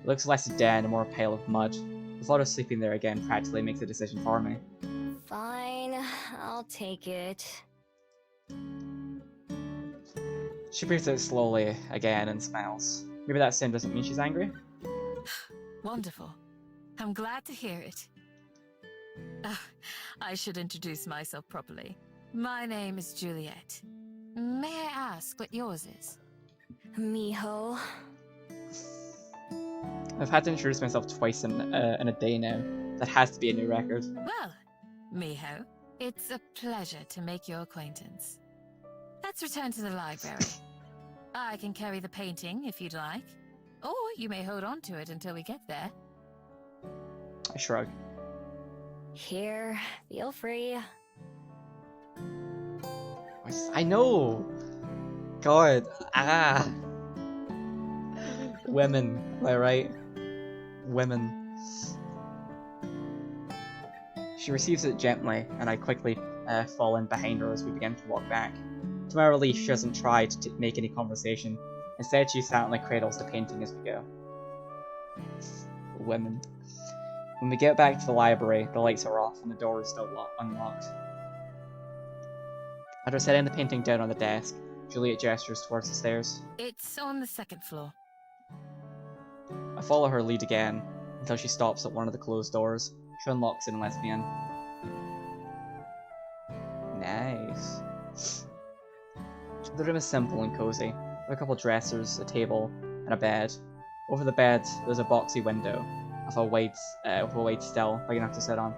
It looks less a den and more a pile of mud. The thought of sleeping there again practically makes a decision for me. Fine, I'll take it. She breathes out slowly again and smiles. Maybe that sound doesn't mean she's angry? Wonderful. I'm glad to hear it. I should introduce myself properly. My name is Juliet. May I ask what yours is? Miho. I've had to introduce myself twice in a day now. That has to be a new record. Well, Miho, it's a pleasure to make your acquaintance. Let's return to the library. I can carry the painting if you'd like, or you may hold on to it until we get there. I shrug. Here, feel free. I know! God. Ah! Women, am I right? Women. She receives it gently, and I quickly fall in behind her as we begin to walk back. To my relief, she doesn't try to make any conversation. Instead, she silently cradles the painting as we go. Women. When we get back to the library, the lights are off and the door is still unlocked. After setting the painting down on the desk, Juliet gestures towards the stairs. It's on the second floor. I follow her lead again, until she stops at one of the closed doors. She unlocks it and lets me in. Nice. The room is simple and cozy, with a couple dressers, a table, and a bed. Over the bed, there's a boxy window, with a wide still, big enough to sit on.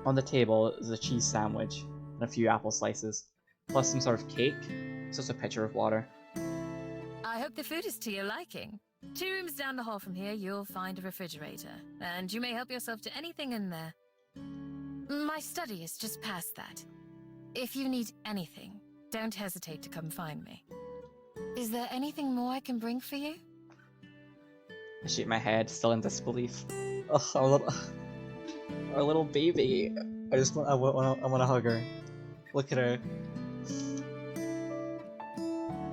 On the table is a cheese sandwich, and a few apple slices, plus some sort of cake, just a pitcher of water. I hope the food is to your liking. 2 rooms down the hall from here, you'll find a refrigerator, and you may help yourself to anything in there. My study is just past that. If you need anything, don't hesitate to come find me. Is there anything more I can bring for you? I shake my head, still in disbelief. Ugh, our little baby. I want to hug her. Look at her.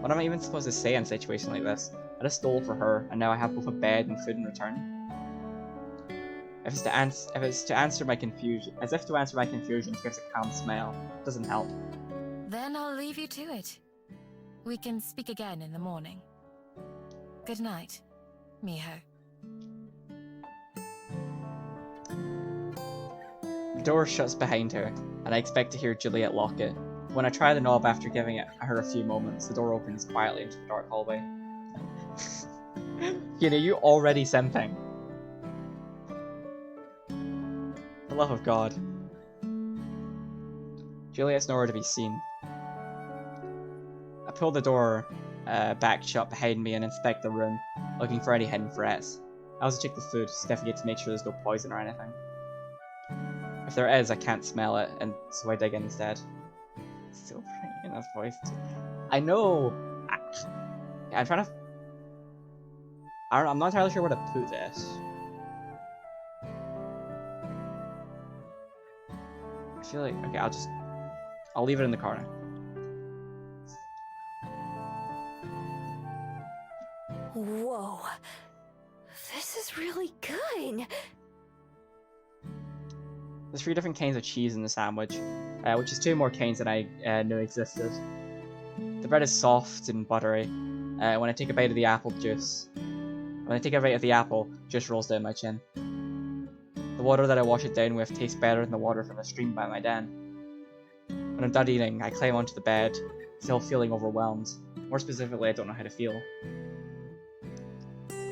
What am I even supposed to say in a situation like this? I just stole for her, and now I have both a bed and food in return. As if to answer my confusion gives a calm smile, doesn't help. Then I'll leave you to it. We can speak again in the morning. Good night, Miho. The door shuts behind her, and I expect to hear Juliet lock it. When I try the knob after giving her a few moments, the door opens quietly into the dark hallway. You know, you already simping. For the love of God. Juliet's nowhere to be seen. I pull the door back shut behind me and inspect the room, looking for any hidden threats. I also check the food, sniffing it to make sure there's no poison or anything. If there is, I can't smell it, and so I dig in instead. Still pretty in that voice. I know! I'm trying to... I'm not entirely sure where to put this. I feel like... Okay, I'll leave it in the corner. Whoa. This is really good. There's 3 different kinds of cheese in the sandwich, which is 2 more kinds than I knew existed. The bread is soft and buttery. When I take a bite of the apple, juice rolls down my chin. The water that I wash it down with tastes better than the water from the stream by my den. When I'm done eating, I climb onto the bed, still feeling overwhelmed. More specifically, I don't know how to feel.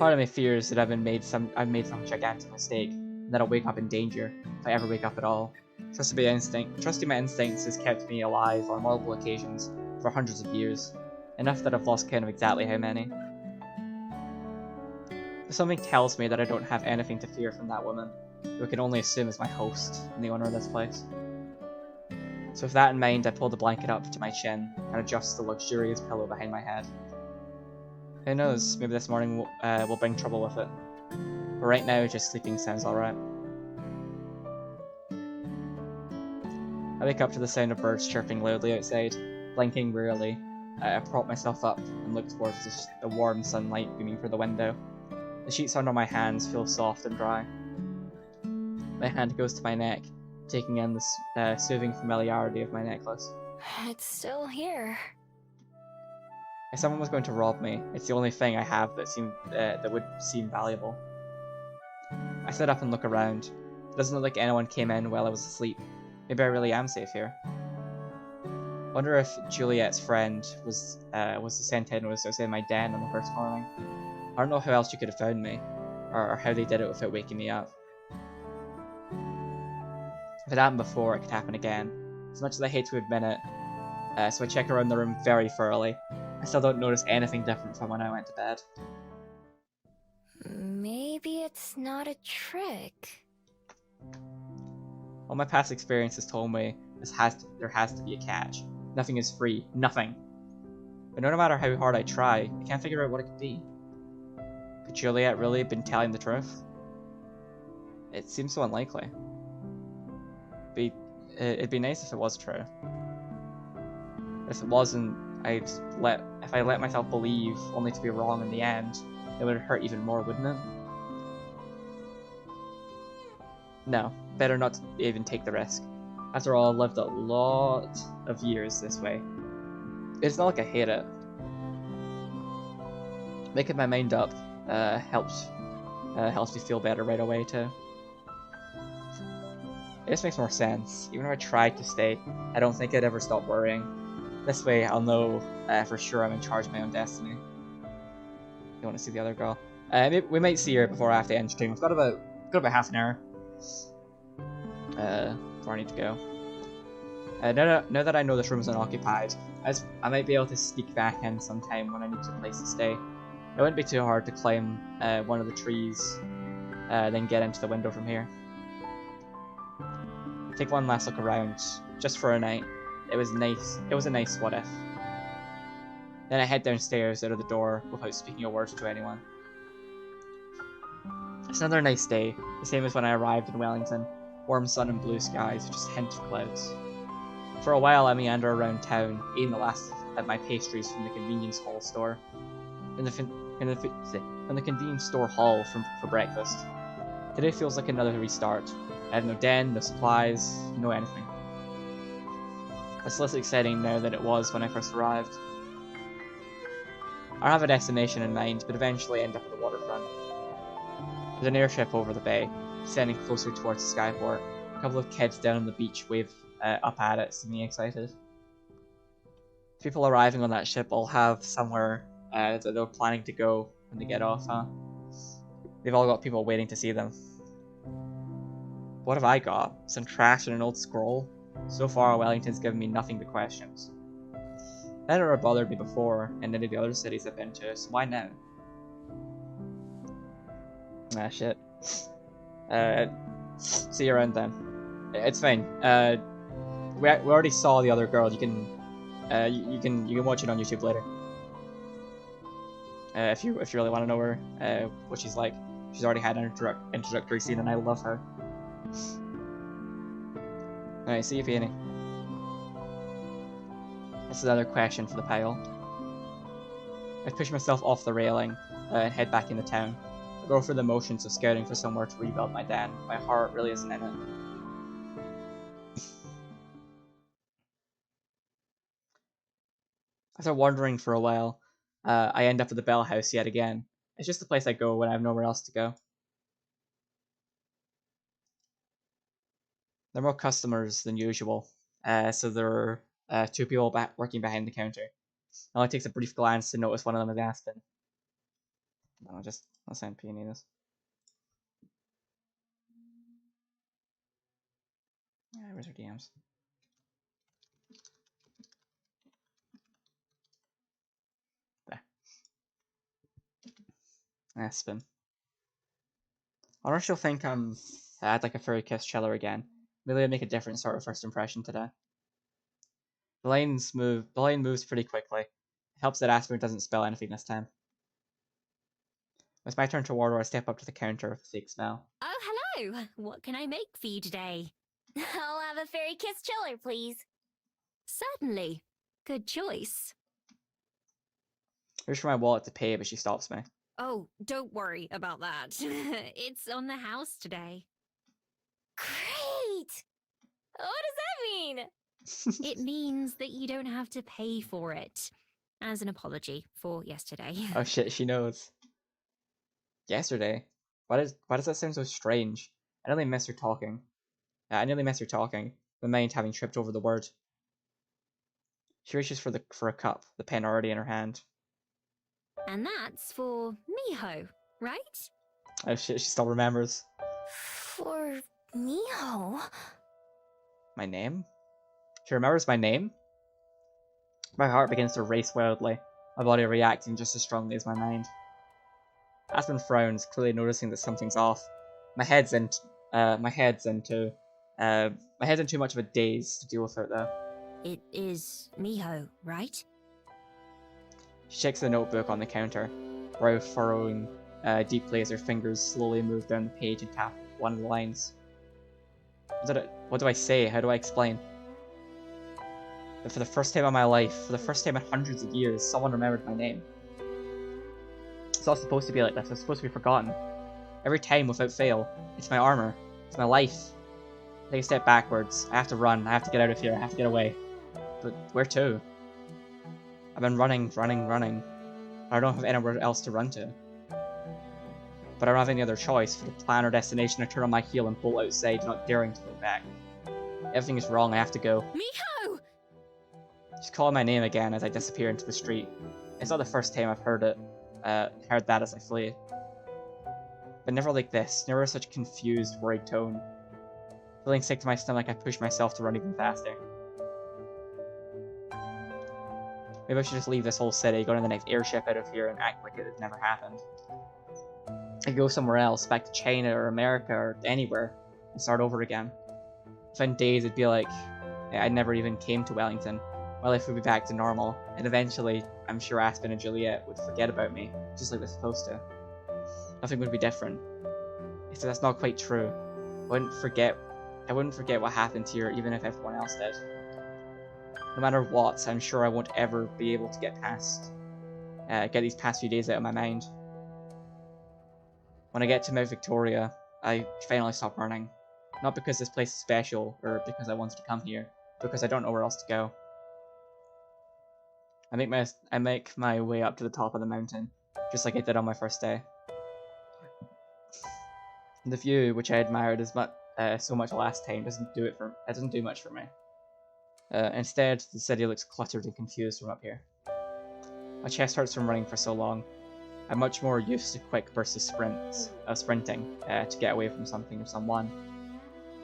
Part of me fears that I've made some gigantic mistake, and that I'll wake up in danger, if I ever wake up at all. Trusting my instincts has kept me alive on multiple occasions for hundreds of years, enough that I've lost count of exactly how many. But something tells me that I don't have anything to fear from that woman, who I can only assume is my host and the owner of this place. So with that in mind, I pull the blanket up to my chin and adjust the luxurious pillow behind my head. Who knows, maybe this morning will bring trouble with it. But right now, just sleeping sounds alright. I wake up to the sound of birds chirping loudly outside. Blinking wearily, I prop myself up and look towards the warm sunlight beaming through the window. The sheets under my hands feel soft and dry. My hand goes to my neck, taking in the soothing familiarity of my necklace. It's still here. If someone was going to rob me, it's the only thing I have that would seem valuable. I sit up and look around. It doesn't look like anyone came in while I was asleep. Maybe I really am safe here. Wonder if Juliet's friend was the sent in was outside my den on the first morning. I don't know how else you could have found me, or how they did it without waking me up. If it happened before, it could happen again. As much as I hate to admit it, so I check around the room very thoroughly. I still don't notice anything different from when I went to bed. Maybe it's not a trick. All my past experiences told me there has to be a catch. Nothing is free. Nothing. But no matter how hard I try, I can't figure out what it could be. Could Juliet really have been telling the truth? It seems so unlikely. It'd be nice if it was true. If it wasn't, if I let myself believe only to be wrong in the end, it would hurt even more, wouldn't it? No, better not to even take the risk. After all, I've lived a lot of years this way. It's not like I hate it. Making my mind up helps me feel better right away too. It just makes more sense. Even if I tried to stay, I don't think I'd ever stop worrying. This way, I'll know for sure I'm in charge of my own destiny. You want to see the other girl? We might see her before I have to end stream. We've got about half an hour before I need to go. Now that I know this room is unoccupied, I might be able to sneak back in sometime when I need a place to stay. It wouldn't be too hard to climb one of the trees, then get into the window from here. Take one last look around, just for a night. It was nice. It was a nice what if. Then I head downstairs out of the door without speaking a word to anyone. It's another nice day, the same as when I arrived in Wellington. Warm sun and blue skies with just a hint of clouds. For a while I meander around town, eating the last of my pastries from the convenience hall store. From the convenience store hall for breakfast. Today feels like another restart. I have no den, no supplies, no anything. It's less exciting now than it was when I first arrived. I have a destination in mind, but eventually end up at the waterfront. There's an airship over the bay, descending closer towards the skyport. A couple of kids down on the beach wave up at it, seeming excited. People arriving on that ship all have somewhere that they're planning to go when they get off, huh? They've all got people waiting to see them. What have I got? Some trash and an old scroll? So far, Wellington's given me nothing but questions. That never bothered me before in any of the other cities I've been to, so why now? Ah, shit. See you around then. It's fine. We already saw the other girl. You can watch it on YouTube later. If you really want to know her, what she's like. She's already had an introductory scene, and I love her. Alright, see you, Peony. This is another question for the pile. I push myself off the railing and head back into town. I go through the motions of scouting for somewhere to rebuild my den. My heart really isn't in it. After wandering for a while, I end up at the Bell House yet again. It's just the place I go when I have nowhere else to go. There are more customers than usual, so there are 2 people working behind the counter. It only takes a brief glance to notice one of them is Aspen. I'll send Peony this. Yeah, where's her DMs? There. Aspen. I wonder if she'll think I'd like a furry kiss chiller again. Maybe I'd make a different sort of first impression today. The line moves pretty quickly. It helps that Aspen doesn't spell anything this time. It's my turn to order. I step up to the counter with a fake smile. Oh, hello! What can I make for you today? I'll have a fairy kiss chiller, please. Certainly. Good choice. I reach for my wallet to pay, but she stops me. Oh, don't worry about that. It's on the house today. Great! What does that mean? It means that you don't have to pay for it. As an apology for yesterday. Oh shit, she knows. Yesterday? Why does that sound so strange? I nearly miss her talking. I nearly miss her talking, my mind having tripped over the word. She reaches for a cup, the pen already in her hand. And that's for Miho, right? Oh shit, she still remembers. For Miho? My name? She remembers my name? My heart begins to race wildly, my body reacting just as strongly as my mind. Aspen frowns, clearly noticing that something's off. My head's in too much of a daze to deal with it though. It is Miho, right? She checks the notebook on the counter, brow furrowing deeply as her fingers slowly move down the page and tap one of the lines. What do I say? How do I explain? But for the first time in my life, for the first time in hundreds of years, someone remembered my name. It's not supposed to be like this, it's supposed to be forgotten. Every time, without fail, it's my armor, it's my life. I take a step backwards, I have to run, I have to get out of here, I have to get away. But where to? I've been running. I don't have anywhere else to run to. But I don't have any other choice. For the plan or destination, I turn on my heel and bolt outside, not daring to look back. Everything is wrong, I have to go. Miho! She's calling my name again as I disappear into the street. It's not the first time I've heard that as I flee. But never like this, never such confused, worried tone. Feeling sick to my stomach, I push myself to run even faster. Maybe I should just leave this whole city, go to the next airship out of here, and act like it had never happened. I could go somewhere else, back to China or America or anywhere, and start over again. If in days it'd be like I never even came to Wellington, my life would be back to normal, and eventually I'm sure Aspen and Juliet would forget about me, just like they're supposed to. Nothing would be different. Except that's not quite true. I wouldn't forget what happened here even if everyone else did. No matter what, I'm sure I won't ever be able to get these past few days out of my mind. When I get to Mount Victoria, I finally stop running. Not because this place is special, or because I wanted to come here, but because I don't know where else to go. I make my way up to the top of the mountain, just like I did on my first day. The view, which I admired so much last time, doesn't do much for me. Instead, the city looks cluttered and confused from up here. My chest hurts from running for so long. I'm much more used to quick bursts of sprinting to get away from something or someone.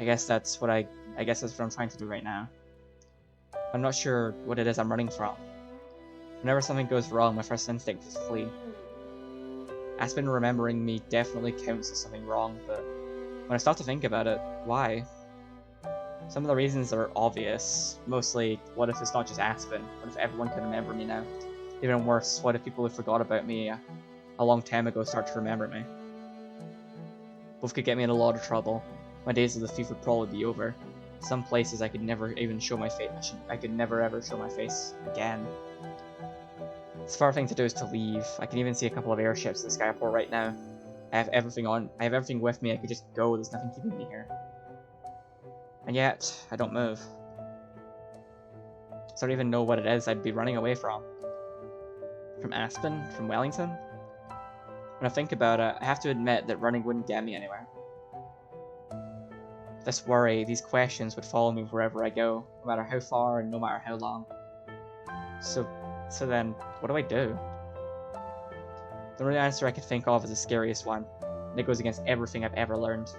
I guess that's what I'm trying to do right now. I'm not sure what it is I'm running from. Whenever something goes wrong, my first instinct is to flee. Aspen remembering me definitely counts as something wrong, but when I start to think about it, why? Some of the reasons are obvious. Mostly, what if it's not just Aspen? What if everyone can remember me now? Even worse, what if people who forgot about me a long time ago start to remember me? Both could get me in a lot of trouble. My days of the thief would probably be over. Some places I could never even show my face. I could never ever show my face again. The smart thing to do is to leave. I can even see a couple of airships in the skyport right now. I have everything with me. I could just go. There's nothing keeping me here. And yet, I don't move. So I don't even know what it is I'd be running away from. From Aspen? From Wellington? When I think about it, I have to admit that running wouldn't get me anywhere. This worry, these questions would follow me wherever I go, no matter how far and no matter how long. So then, what do I do? The only answer I can think of is the scariest one, and it goes against everything I've ever learned.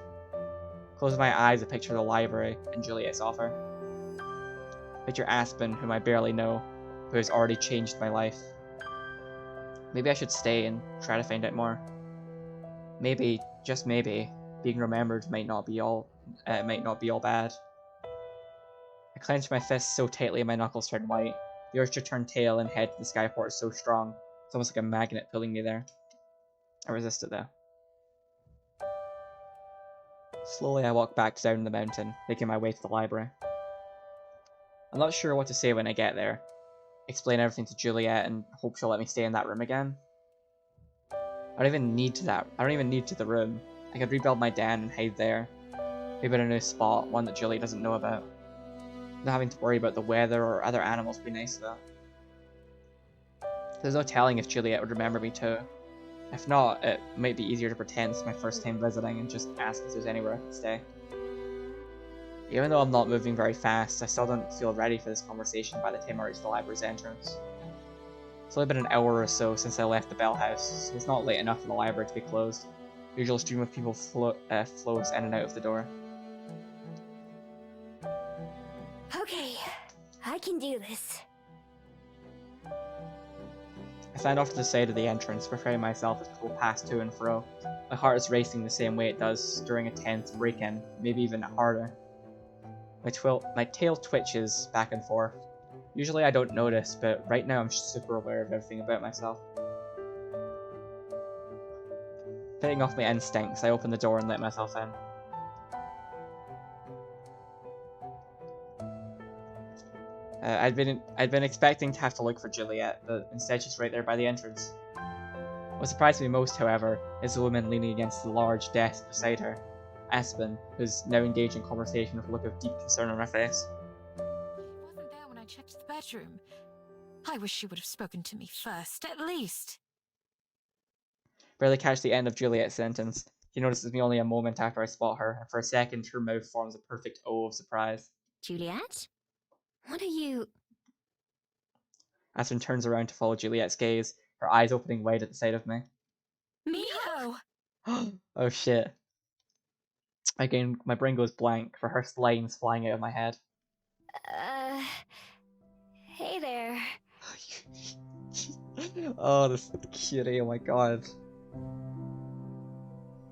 Closing my eyes, I picture the library and Juliet's offer. Picture Aspen, whom I barely know, who has already changed my life. Maybe I should stay and try to find out more. Maybe, just maybe, being remembered might not be all bad. I clench my fists so tightly my knuckles turn white. The urge to turn tail and head to the skyport is so strong, it's almost like a magnet pulling me there. I resist it though. Slowly I walk back down the mountain, making my way to the library. I'm not sure what to say when I get there. Explain everything to Juliet and hope she'll let me stay in that room again. I don't even need to the room. I could rebuild my den and hide there. Maybe in a new spot, one that Juliet doesn't know about. Not having to worry about the weather or other animals would be nice though. There's no telling if Juliet would remember me too. If not, it might be easier to pretend it's my first time visiting and just ask if there's anywhere I can stay. Even though I'm not moving very fast, I still don't feel ready for this conversation by the time I reach the library's entrance. It's only been an hour or so since I left the Bell House, so it's not late enough for the library to be closed. The usual stream of people flows in and out of the door. Okay, I can do this. I stand off to the side of the entrance, preparing myself as people pass to and fro. My heart is racing the same way it does during a tense break-in, maybe even harder. My tail twitches back and forth. Usually I don't notice, but right now I'm super aware of everything about myself. Putting off my instincts, I open the door and let myself in. I'd been expecting to have to look for Juliet, but instead she's right there by the entrance. What surprised me most, however, is the woman leaning against the large desk beside her, Aspen, who's now engaged in conversation with a look of deep concern on her face. She wasn't there when I checked the bedroom. I wish she would have spoken to me first, at least. Barely catch the end of Juliet's sentence. She notices me only a moment after I spot her, and for a second her mouth forms a perfect O of surprise. Juliet? What are you... Aspen turns around to follow Juliet's gaze, her eyes opening wide at the sight of me. Miho! Oh shit. Again, my brain goes blank, rehearsed lines flying out of my head. Hey there. Oh, this cutie, oh my god.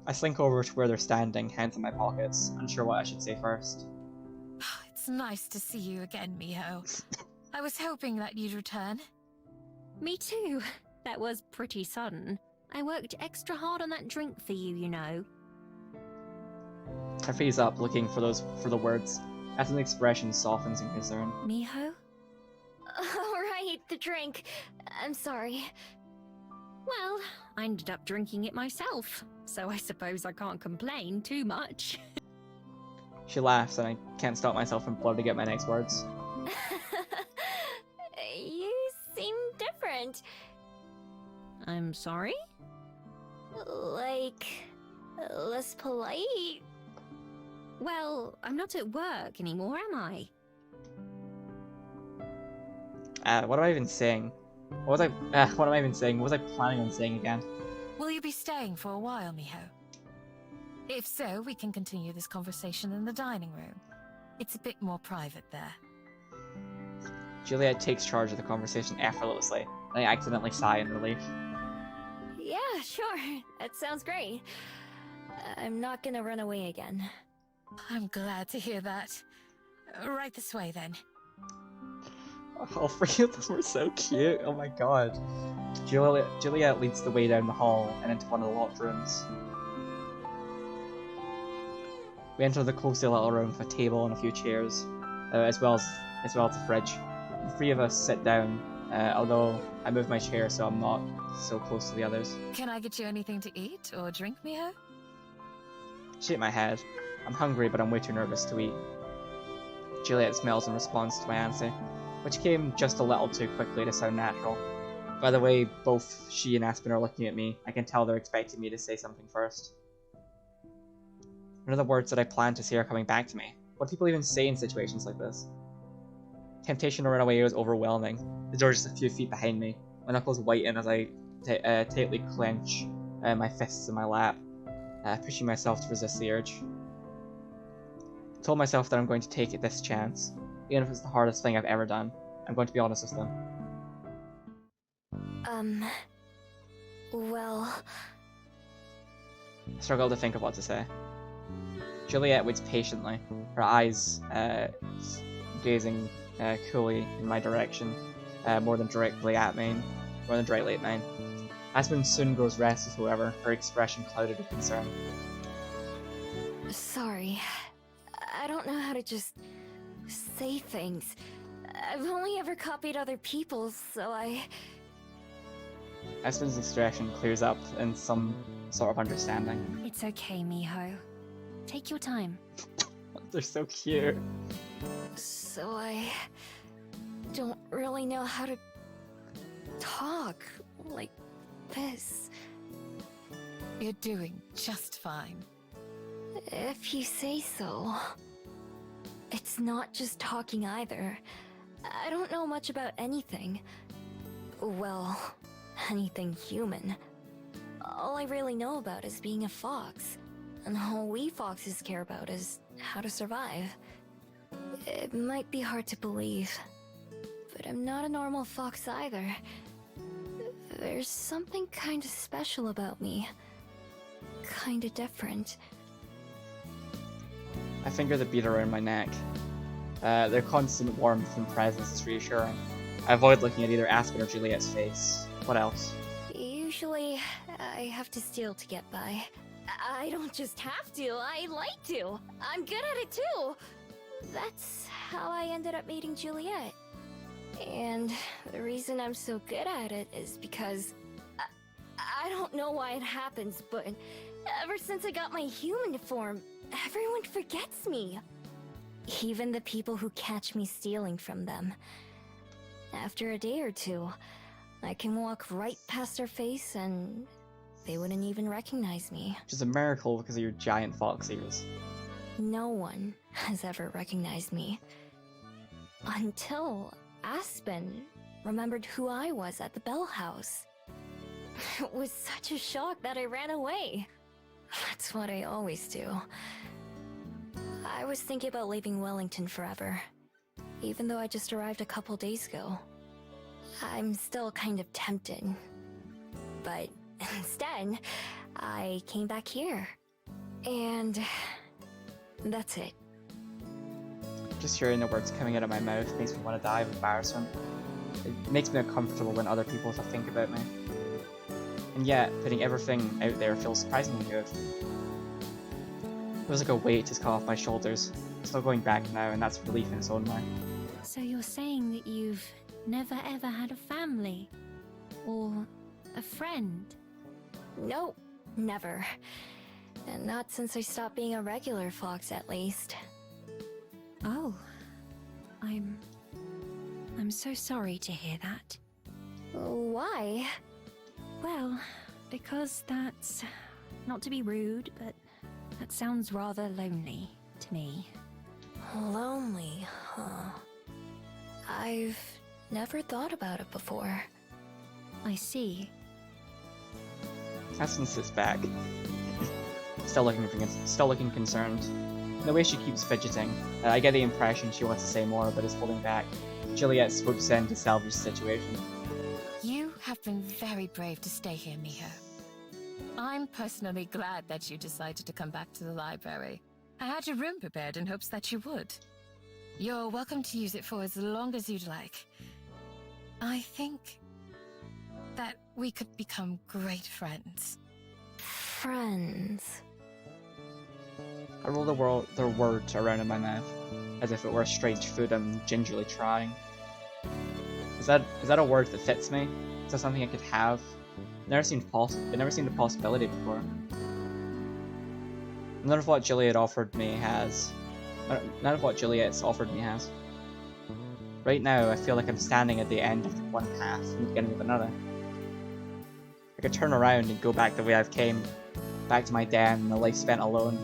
I slink over to where they're standing, hands in my pockets, unsure what I should say first. It's nice to see you again, Miho. I was hoping that you'd return. Me too. That was pretty sudden. I worked extra hard on that drink for you, you know. I freeze up, looking for the words. Aspen's expression softens in concern. Miho? Alright, the drink. I'm sorry. Well, I ended up drinking it myself, so I suppose I can't complain too much. She laughs, and I can't stop myself from blurting out my next words. You seem different. I'm sorry? Like, less polite? Well, I'm not at work anymore, am I? What am I even saying? What am I even saying? What was I planning on saying again? Will you be staying for a while, Miho? If so, we can continue this conversation in the dining room. It's a bit more private there. Juliet takes charge of the conversation effortlessly, and I accidentally sigh in relief. Yeah, sure. That sounds great. I'm not gonna run away again. I'm glad to hear that. Right this way, then. All three of them were so cute, oh my god. Juliet leads the way down the hall and into one of the locked rooms. We enter the cozy little room with a table and a few chairs, as well as the fridge. The three of us sit down, although I move my chair so I'm not so close to the others. Can I get you anything to eat or drink, Miho? Shake my head. I'm hungry, but I'm way too nervous to eat. Juliet smells in response to my answer, which came just a little too quickly to sound natural. By the way both she and Aspen are looking at me, I can tell they're expecting me to say something first. What are the words that I plan to say are coming back to me? What do people even say in situations like this? Temptation to run away was overwhelming. The door just a few feet behind me. My knuckles whiten as I tightly clench my fists in my lap, pushing myself to resist the urge. I told myself that I'm going to take this chance, even if it's the hardest thing I've ever done. I'm going to be honest with them. Well... I struggle to think of what to say. Juliet waits patiently, her eyes gazing coolly in my direction, more than directly at mine. Aspen soon grows restless, however, her expression clouded with concern. Sorry. I don't know how to just say things. I've only ever copied other people's, so Aspen's expression clears up in some sort of understanding. It's okay, Miho. Take your time. They're so cute. So I don't really know how to talk like this. You're doing just fine. If you say so. It's not just talking either. I don't know much about anything. Well, anything human. All I really know about is being a fox. And all we foxes care about is how to survive. It might be hard to believe, but I'm not a normal fox either. There's something kinda special about me. Kinda different. I finger the bead around my neck. Their constant warmth and presence is reassuring. I avoid looking at either Aspen or Juliet's face. What else? Usually, I have to steal to get by. I don't just have to, I like to. I'm good at it too. That's how I ended up meeting Juliet. And the reason I'm so good at it is because I don't know why it happens, but ever since I got my human form, everyone forgets me. Even the people who catch me stealing from them. After a day or two, I can walk right past their face and they wouldn't even recognize me. Which is a miracle because of your giant fox ears. No one has ever recognized me. Until Aspen remembered who I was at the Bell House. It was such a shock that I ran away. That's what I always do. I was thinking about leaving Wellington forever, even though I just arrived a couple days ago. I'm still kind of tempted. But instead, I came back here. And that's it. Just hearing the words coming out of my mouth makes me want to die of embarrassment. It makes me uncomfortable when other people think about me. And yet, putting everything out there feels surprisingly good. It was like a weight just come off my shoulders. Still going back now, and that's relief in its own way. So you're saying that you've never ever had a family? Or a friend? Nope, never. And not since I stopped being a regular fox, at least. Oh. I'm so sorry to hear that. Why? Well, because that's... not to be rude, but that sounds rather lonely to me. Lonely, huh? I've never thought about it before. I see. Aspen sits back, still looking concerned. The way she keeps fidgeting, I get the impression she wants to say more but is holding back. Juliet swoops in to salvage the situation. You have been very brave to stay here, Miho. I'm personally glad that you decided to come back to the library. I had your room prepared in hopes that you would. You're welcome to use it for as long as you'd like. I think that we could become great friends. Friends. I roll the words around in my mouth, as if it were a strange food I'm gingerly trying. Is that a word that fits me? Is that something I could have? It never seemed a possibility before. None of what Juliet's offered me has. Right now, I feel like I'm standing at the end of one path and the beginning of another. I could turn around and go back the way I've came, back to my den and the life spent alone.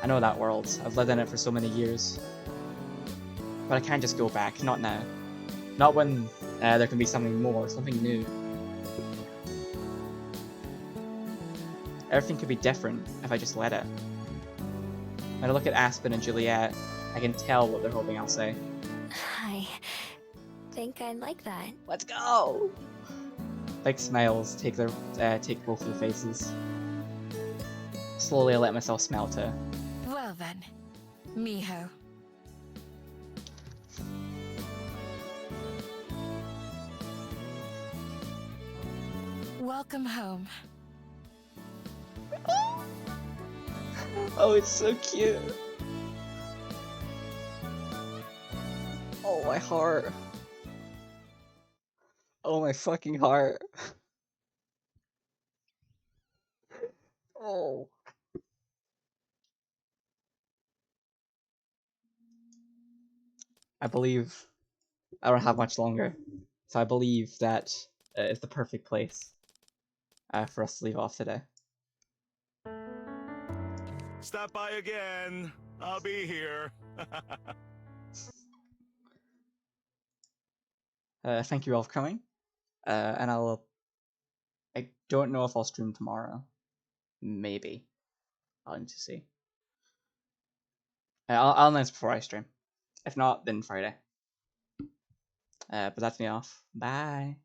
I know that world. I've lived in it for so many years. But I can't just go back, not now. Not when there can be something more, something new. Everything could be different if I just let it. When I look at Aspen and Juliet, I can tell what they're hoping I'll say. I think I'd like that. Let's go! Big smiles take both of the faces. Slowly I let myself smell too. Well then, Miho. Welcome home. Oh, it's so cute. Oh, my heart. Oh, my fucking heart. Oh. I believe I don't have much longer, so I believe that is the perfect place for us to leave off today. Stop by again. I'll be here. Thank you all for coming. And I don't know if I'll stream tomorrow. Maybe. I'll need to see. I'll announce before I stream. If not, then Friday. But that's me off. Bye.